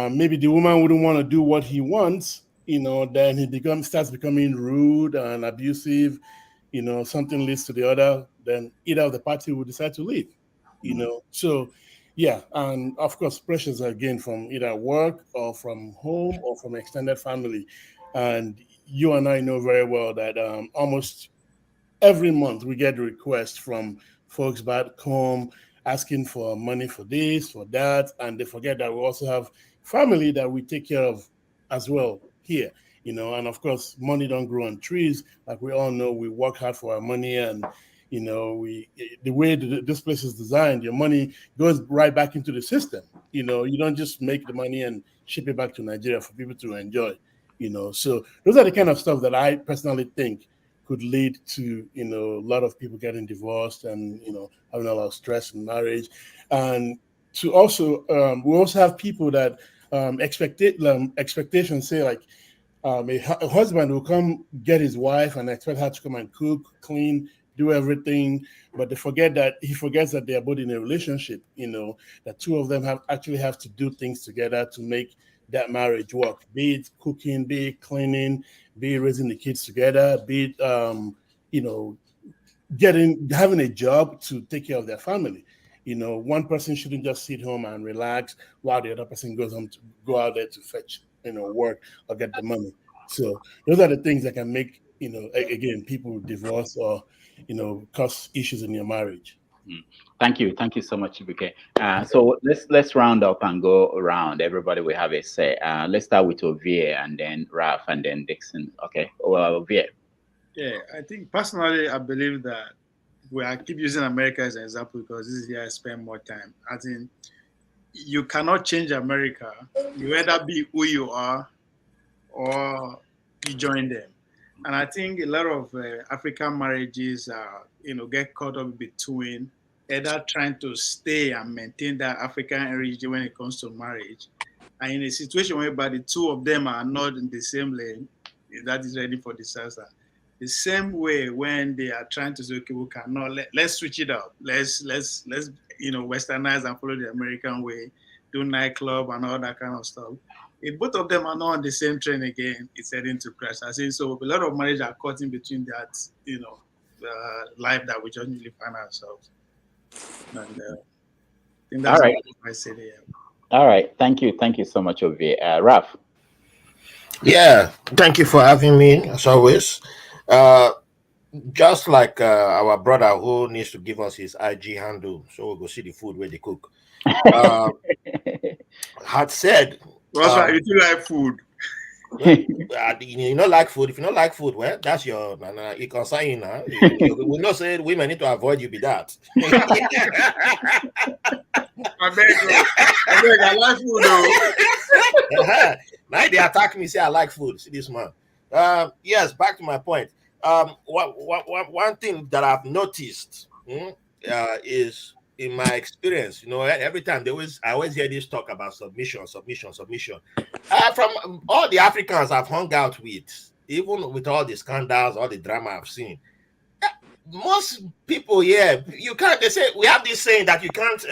maybe the woman wouldn't want to do what he wants, then he starts becoming rude and abusive, something leads to the other, then either of the party will decide to leave, so yeah. And of course, pressures are again from either work or from home or from extended family. And you and I know very well that almost every month we get requests from folks back home asking for money for this, for that, and they forget that we also have family that we take care of as well here. And of course, money don't grow on trees. Like we all know, we work hard for our money, and the way this place is designed, your money goes right back into the system. You don't just make the money and ship it back to Nigeria for people to enjoy. So those are the kind of stuff that I personally think could lead to a lot of people getting divorced and having a lot of stress in marriage. And to also we also have people that expectations say, like, a husband will come get his wife and expect her to come and cook, clean, do everything, but he forgets that they are both in a relationship. That two of them have to do things together to make that marriage work. Be it cooking, be it cleaning, be it raising the kids together, be it having a job to take care of their family. One person shouldn't just sit home and relax while the other person goes home to go out there to fetch work or get the money. So those are the things that can make again, people divorce or cause issues in your marriage. Thank you so much, Ibuke. So let's round up and go around. Everybody will have a say. Let's start with Ovie, and then Ralph, and then Dixon. Okay, well, Ovie. Yeah, I think personally, I believe that I keep using America as an example because this is where I spend more time. I think you cannot change America. You either be who you are or you join them. And I think a lot of African marriages, get caught up between either trying to stay and maintain that African heritage when it comes to marriage, and in a situation whereby the two of them are not in the same lane, that is ready for disaster. The same way when they are trying to say, okay, we cannot let's switch it up. Let's westernize and follow the American way, do nightclub and all that kind of stuff. If both of them are not on the same train again, it's heading to crash. I think so. A lot of marriage are caught in between that, life that we generally find ourselves. And I think that's All right. what I say there. All right. Thank you so much, Ovie. Ralph. Yeah, thank you for having me as always. Just like our brother who needs to give us his IG handle, so we'll go see the food where they cook. Had said, What's right? You do like food? You don't like food. If you don't like food, well, that's your it concern you now. We not say women need to avoid you. Be that. I like food though. Now they attack me, say I like food. See this man. Yes, back to my point. One thing that I've noticed is in my experience, every time I always hear this talk about submission. From all the Africans I've hung out with, even with all the scandals, all the drama I've seen, most people, you can't. They say we have this saying that you can't.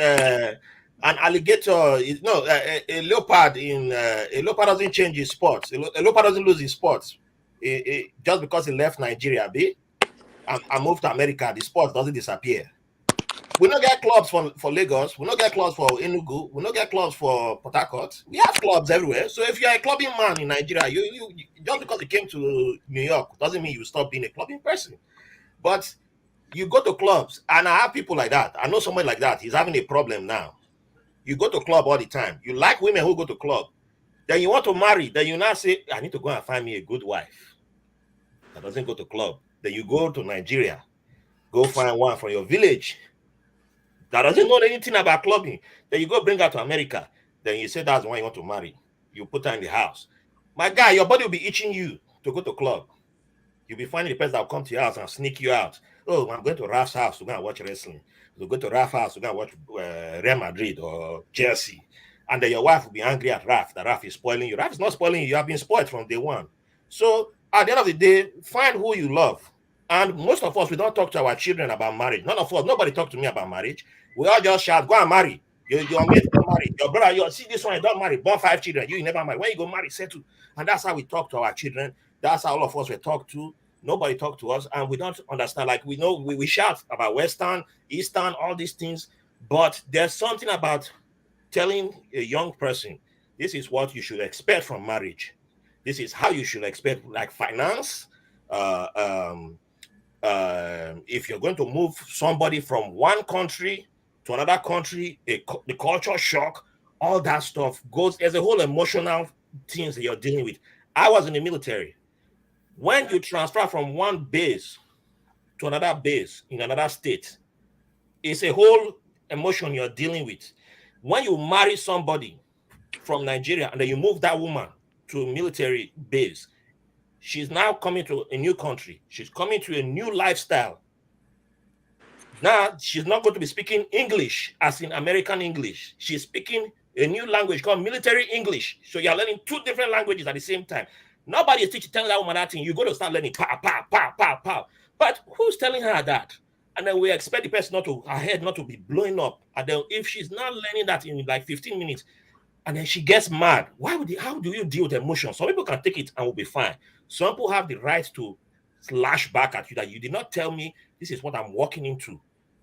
An alligator is a leopard a leopard doesn't change his spots. A leopard doesn't lose his spots just because he left Nigeria, and moved to America. The sport doesn't disappear. We don't get clubs for Lagos. We don't get clubs for Enugu. We don't get clubs for Port Harcourt. We have clubs everywhere. So if you're a clubbing man in Nigeria, you just because you came to New York doesn't mean you stop being a clubbing person. But you go to clubs, and I have people like that. I know someone like that. He's having a problem now. You go to club all the time. You like women who go to club. Then you want to marry. Then you now say, I need to go and find me a good wife that doesn't go to club. Then you go to Nigeria. Go find one from your village that doesn't know anything about clubbing. Then you go bring her to America. Then you say that's the one you want to marry. You put her in the house. My guy, your body will be itching you to go to club. You'll be finding the person that will come to your house and sneak you out. Oh, I'm going to Raf's house to go and watch wrestling. You go to Raf's house to go and watch Real Madrid or Chelsea. And then your wife will be angry at Raf that Raf is spoiling you. Raf is not spoiling you. You have been spoiled from day one. So at the end of the day, find who you love. And most of us, we don't talk to our children about marriage. None of us, nobody talk to me about marriage. We all just shout, go and marry. Your mate don't marry. Your brother, you see this one, you don't marry. Born 5 children. You never marry. When you go marry, settle. And that's how we talk to our children. That's how all of us were talked to. Nobody talked to us, and we don't understand. Like we know we shout about Western, Eastern, all these things, but there's something about telling a young person, this is what you should expect from marriage. This is how you should expect, like finance. If you're going to move somebody from one country to another country, the culture shock, all that stuff goes. There's a whole emotional things that you're dealing with. I was in the military. When you transfer from one base to another base in another state, it's a whole emotion you're dealing with. When you marry somebody from Nigeria and then you move that woman to a military base, she's now coming to a new country. She's coming to a new lifestyle. Now, she's not going to be speaking English as in American English. She's speaking a new language called military English. So you're learning 2 different languages at the same time. Nobody is telling that woman that thing. You're going to start learning pow, pow, pow, pow, pow. But who's telling her that? And then we expect the person her head not to be blowing up. And then if she's not learning that in like 15 minutes, and then she gets mad, how do you deal with emotions? Some people can take it and will be fine. Some people have the right to slash back at you that you did not tell me this is what I'm walking into.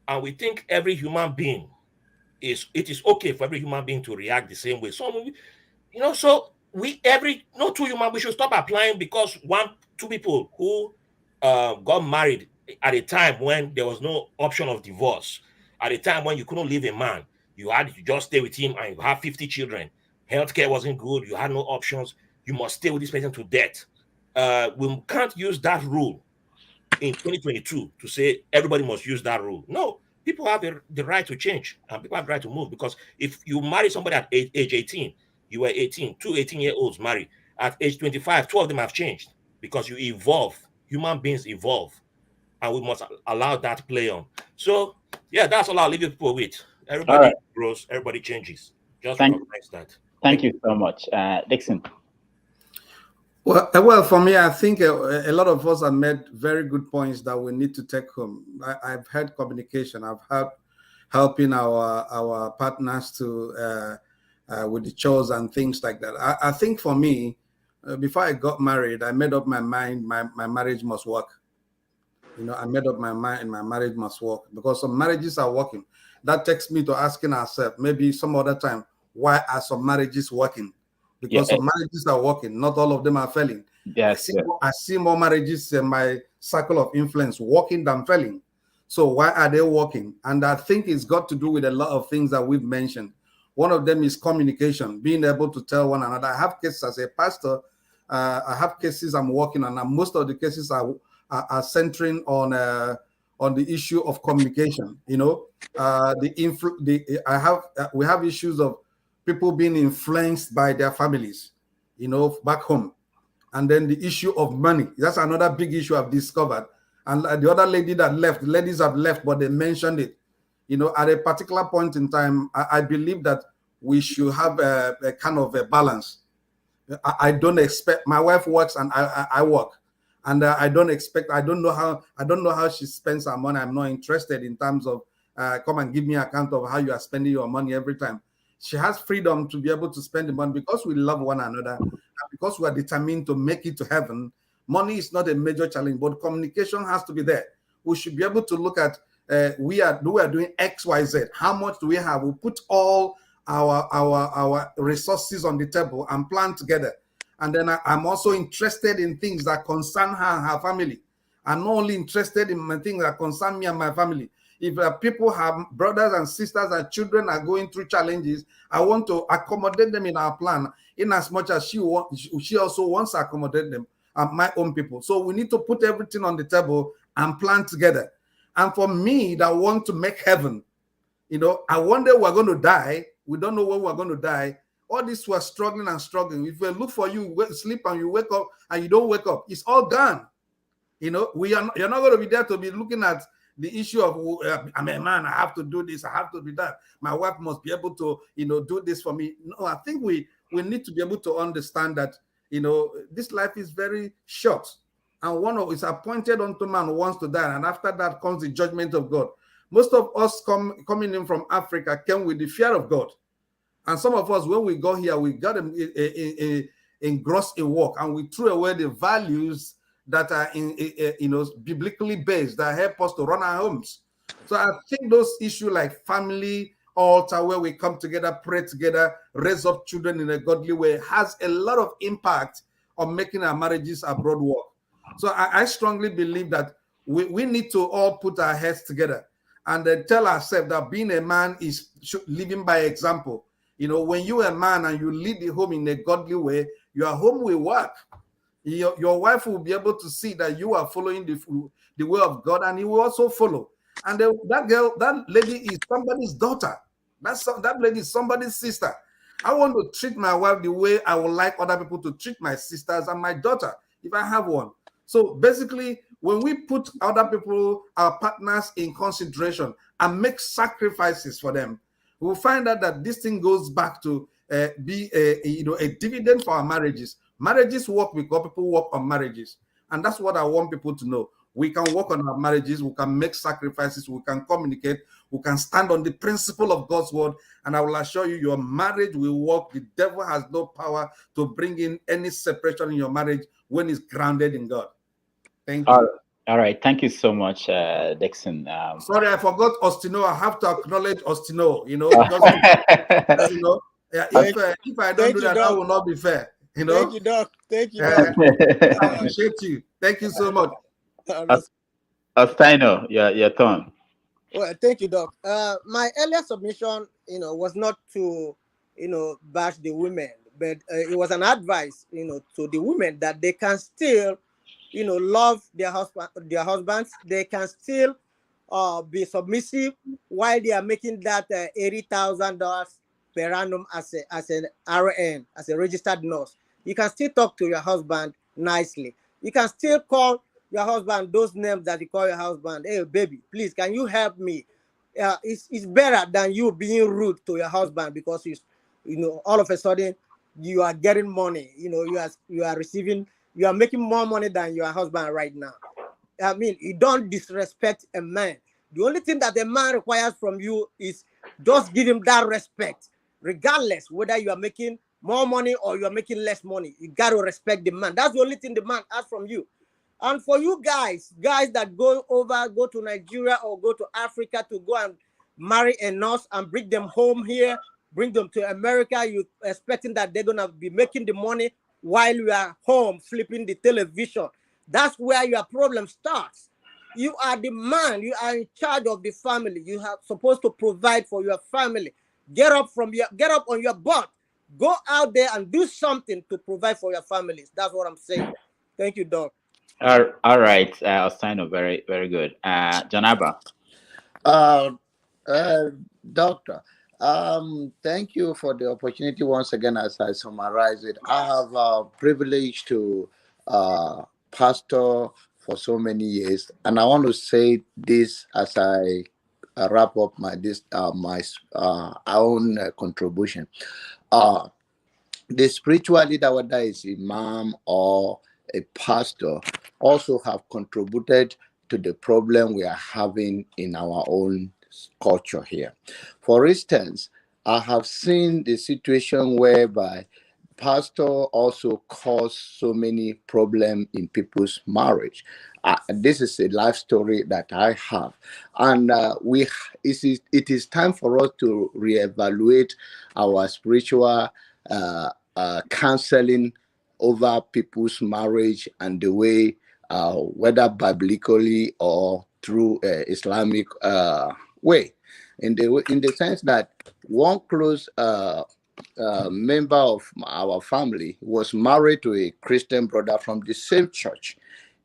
And we think every human being it is okay for every human being to react the same way. So, so we should stop applying because 2 people who got married at a time when there was no option of divorce, at a time when you couldn't leave a man, you had to just stay with him and you have 50 children. Healthcare wasn't good. You had no options. You must stay with this person to death. We can't use that rule in 2022 to say everybody must use that rule. No, people have the right to change and people have the right to move, because if you marry somebody at age 18, you were 18, 2 18-year-olds marry. At age 25, 2 of them have changed because you evolve. Human beings evolve, and we must allow that to play on. So, yeah, that's all I'll leave people with. Everybody grows, everybody changes. Just recognize that. Thank you so much. Dixon. Well, for me, I think a lot of us have made very good points that we need to take home. I've had communication. I've had helping our partners to with the chores and things like that. I think for me, before I got married, I made up my mind my marriage must work. I made up my mind and my marriage must work, because some marriages are working. That takes me to asking ourselves, maybe some other time, why are some marriages working? Because some marriages are working, not all of them are failing. Yes, I see more marriages in my circle of influence working than failing. So why are they working? And I think it's got to do with a lot of things that we've mentioned. One of them is communication, being able to tell one another. I have cases as a pastor. I have cases I'm working on, and most of the cases are centering on the issue of communication. We have issues of people being influenced by their families, back home. And then the issue of money. That's another big issue I've discovered. And the other lady that left, ladies have left, but they mentioned it. At a particular point in time, I believe that we should have a kind of a balance. I don't expect, my wife works and I work. And I don't know how she spends her money. I'm not interested in terms of come and give me an account of how you are spending your money every time. She has freedom to be able to spend the money because we love one another, and because we are determined to make it to heaven. Money is not a major challenge, but communication has to be there. We should be able to look at we are doing X, Y, Z. How much do we have? We put all our resources on the table and plan together. And then I'm also interested in things that concern her and her family. I'm not only interested in things that concern me and my family. If people have brothers and sisters and children are going through challenges, I want to accommodate them in our plan, in as much as she also wants to accommodate them, my own people. So we need to put everything on the table and plan together. And for me, that want to make heaven, I wonder we're going to die. We don't know when we're going to die. All this we're struggling and struggling. If we look for you, sleep and you wake up and you don't wake up, it's all gone. You're not going to be there to be looking at the issue of I'm a man, I have to do this, I have to do that. My wife must be able to, do this for me. No, I think we need to be able to understand that, this life is very short, and one of it's appointed unto man who wants to die, and after that comes the judgment of God. Most of us coming in from Africa came with the fear of God, and some of us, when we got here, we got engrossed in work, and we threw away the values that are biblically based, that help us to run our homes. So I think those issues like family altar, where we come together, pray together, raise up children in a godly way, has a lot of impact on making our marriages abroad work. So I strongly believe that we need to all put our heads together and then tell ourselves that being a man is living by example. When you're a man and you lead the home in a godly way, your home will work. Your wife will be able to see that you are following the way of God, and he will also follow. And that lady is somebody's daughter. That lady is somebody's sister. I want to treat my wife the way I would like other people to treat my sisters and my daughter, if I have one. So basically, when we put other people, our partners, in consideration and make sacrifices for them, we'll find out that this thing goes back to be a dividend for our marriages. Marriages work because people work on marriages, and that's what I want people to know. We can work on our marriages, we can make sacrifices, we can communicate, we can stand on the principle of God's word, and I will assure you, your marriage will work. The devil has no power to bring in any separation in your marriage when it's grounded in God. Thank you. All right. Thank you so much, Dixon. Sorry, I forgot Ostino. I have to acknowledge Ostino, just, if I don't do that, that will not be fair. Thank you, Doc. Thank you, Doc. I appreciate you. Thank you so much. Ostino, your turn. Well, thank you, Doc. My earlier submission, was not to, bash the women, but it was an advice, to the women that they can still, love their husbands. They can still be submissive while they are making that $80,000 per annum as an RN, as a registered nurse. You can still talk to your husband nicely. You can still call your husband those names that you call your husband. Hey, baby, please, can you help me? It's better than you being rude to your husband because all of a sudden you are getting money. You are making more money than your husband right now. I mean, you don't disrespect a man. The only thing that a man requires from you is just give him that respect, regardless whether you are making more money or you are making less money. You got to respect the man. That's the only thing the man asks from you. And for you guys that go to Nigeria or go to Africa to go and marry a nurse and bring them home here, bring them to America, you expecting that they're going to be making the money while you are home flipping the television. That's where your problem starts. You are the man. You are in charge of the family. You are supposed to provide for your family. Get up on your butt. Go out there and do something to provide for your families. That's what I'm saying. Thank you, Doc. All right, Ostino, very, very good. Janaba. Doctor, thank you for the opportunity once again. As I summarize it, I have a privilege to pastor for so many years, and I want to say this as I wrap up my own contribution. The spiritual leader, whether it's imam or a pastor, also have contributed to the problem we are having in our own culture here. For instance, I have seen the situation whereby pastor also cause so many problems in people's marriage. This is a life story that I have, and it is time for us to reevaluate our spiritual counseling over people's marriage and the way, whether biblically or through Islamic way, in the sense that one close member of our family was married to a Christian brother from the same church,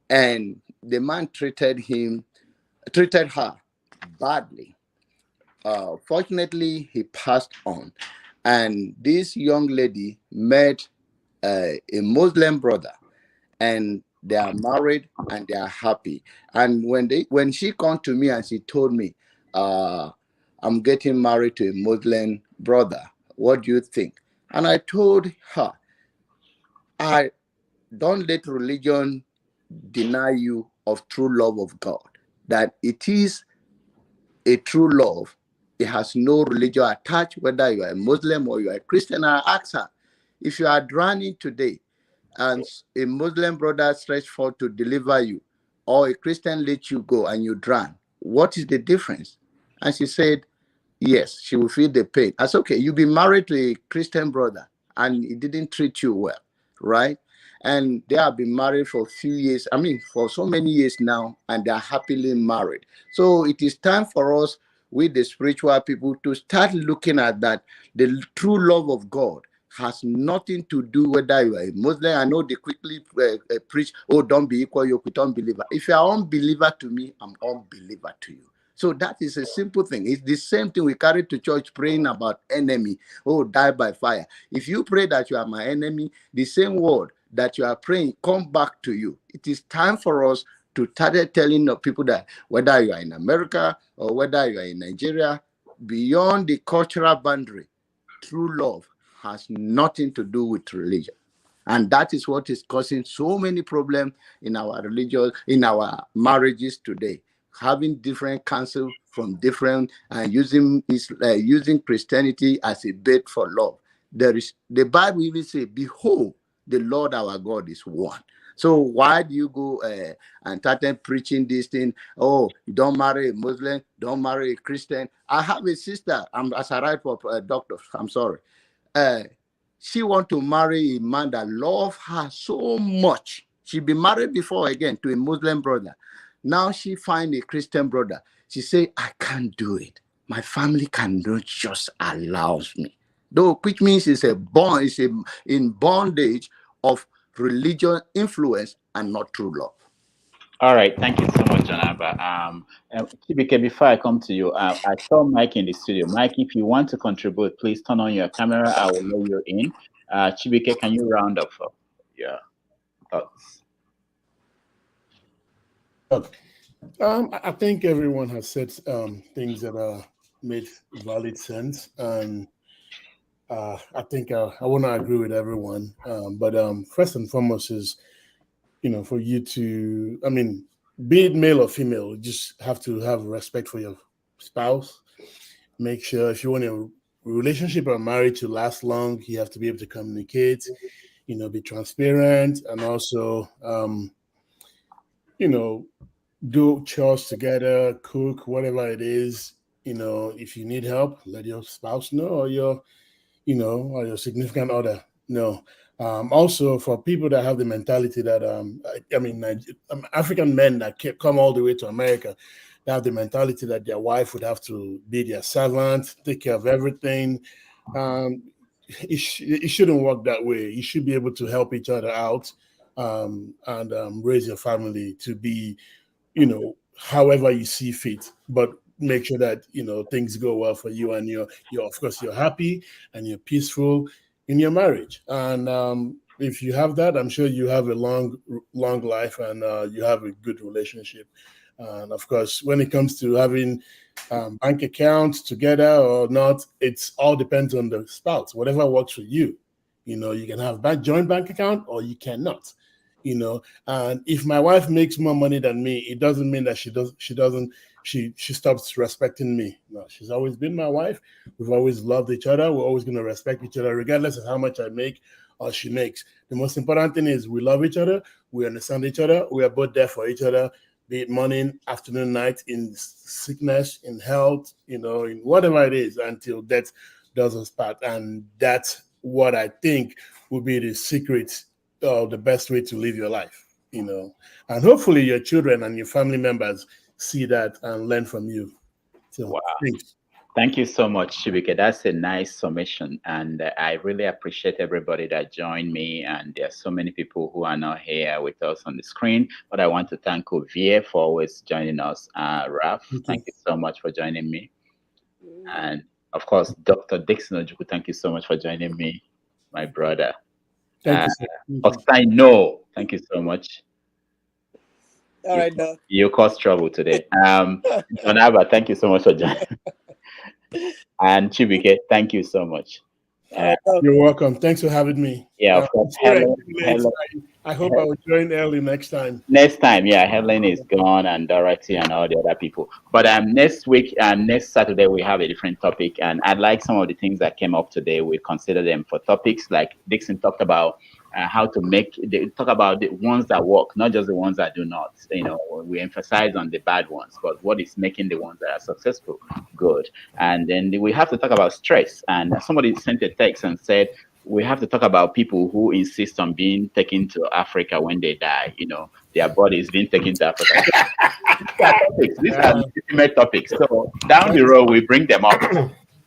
and the man treated her badly. Fortunately, he passed on, and this young lady met a Muslim brother, and They are married and they are happy. And when she come to me and she told me, I'm getting married to a Muslim brother, what do you think? And I told her, I don't let religion deny you of true love of God. That it is a true love. It has no religion attached, whether you are a Muslim or you are a Christian. I asked her, if you are drowning today and a Muslim brother stretched forth to deliver you, or a Christian let you go and you drown, what is the difference? And she said, yes, she will feel the pain. I said, okay, you've been married to a Christian brother and he didn't treat you well, right? And they have been married for a few years, I mean, for so many years now, and they are happily married. So it is time for us, with the spiritual people, to start looking at that. The true love of God has nothing to do whether you are a Muslim. I know they quickly preach, oh, don't be equal yoke with unbeliever. If you are unbeliever to me, I'm unbeliever to you. So that is a simple thing. It's the same thing we carry to church, praying about enemy. Oh, die by fire. If you pray that you are my enemy, the same word that you are praying come back to you. It is time for us to start telling the people that whether you are in America or whether you are in Nigeria, beyond the cultural boundary, true love has nothing to do with religion. And that is what is causing so many problems in our religion, in our marriages today. Having different counsel from different and using Christianity as a bait for love. There is the Bible even say, "Behold, the Lord our God is one." So why do you go and start preaching this thing? Oh, you don't marry a Muslim, don't marry a Christian. I have a sister. As I write for a doctor, I'm sorry. Uh, she want to marry a man that love her so much. She been married before again to a Muslim brother. Now she find a Christian brother. She say, I can't do it. My family cannot just allows me. Though, which means it's in bondage of religion influence and not true love. All right, thank you so much, Janaba. Chibike, before I come to you, I saw Mike in the studio. Mike, if you want to contribute, please turn on your camera. I will let you in. Chibike, can you round up your thoughts? Okay. I think everyone has said things that made valid sense, and I think I want to agree with everyone. But first and foremost is, for you to, I mean, be it male or female, you just have to have respect for your spouse. Make sure if you want a relationship or marriage to last long, you have to be able to communicate, be transparent, and also, do chores together, cook, whatever it is. If you need help, let your spouse know, or or your significant other know. Also, for people that have the mentality that, African men that come all the way to America, they have the mentality that their wife would have to be their servant, take care of everything. It shouldn't work that way. You should be able to help each other out, and raise your family to be, however you see fit, but make sure that things go well for you, and you're of course you're happy and you're peaceful in your marriage. And if you have that, I'm sure you have a long life, and you have a good relationship. And of course, when it comes to having bank accounts together or not, it's all depends on the spouse. Whatever works for you. You can have joint bank account, or you cannot. And if my wife makes more money than me, it doesn't mean that she stops respecting me. No, she's always been my wife. We've always loved each other. We're always going to respect each other, regardless of how much I make or she makes. The most important thing is we love each other. We understand each other. We are both there for each other, be it morning, afternoon, night, in sickness, in health, in whatever it is, until death does us part. And that's what I think will be the secret, the best way to live your life, and hopefully your children and your family members see that and learn from you. So, wow. Thanks. Thank you so much, Chibike. That's a nice summation. And I really appreciate everybody that joined me. And there's so many people who are not here with us on the screen. But I want to thank Ovie for always joining us. Ralph, thank you so much for joining me. And of course, Dr. Dixon Ojuku, thank you so much for joining me, my brother. Thank you, sir. Osai, no, thank you so much. All right, Doc. You caused trouble today. Donaba, thank you so much for joining. And Chibike, thank you so much. You're welcome. Thanks for having me. Yeah, of course. I hope I will join early next time. Next time, yeah, Helen is gone and Dorothy and all the other people. But next week and next Saturday we have a different topic, and I'd like some of the things that came up today. We consider them for topics like Dixon talked about. How to talk about the ones that work, not just the ones that do not. We emphasize on the bad ones, but what is making the ones that are successful good. And then we have to talk about stress. And somebody sent a text and said we have to talk about people who insist on being taken to Africa when they die. Their body is being taken to Africa. These are legitimate topics. So down the road we bring them up.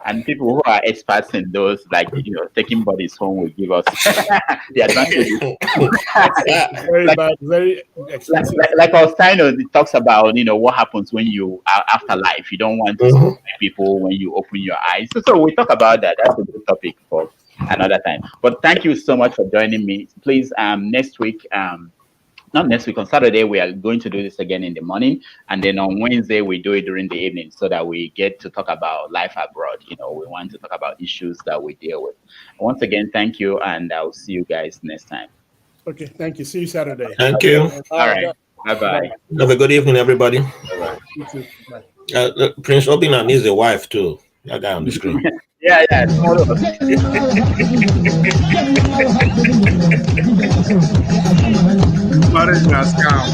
And people who are experts in those, like, taking bodies home will give us the advantages. Very expensive. Like Ostino talks about, what happens when you are afterlife. You don't want to see people when you open your eyes. So we talk about that. That's a good topic for another time. But thank you so much for joining me. Please, next week, not next week, on Saturday, we are going to do this again in the morning. And then on Wednesday, we do it during the evening so that we get to talk about life abroad. We want to talk about issues that we deal with. Once again, thank you. And I'll see you guys next time. Okay, thank you. See you Saturday. Thank you. All right. Bye-bye. Have a good evening, everybody. Bye-bye. You too. Bye. Prince Obina needs a wife, too. That guy on the screen. Yeah. Marriage na scam.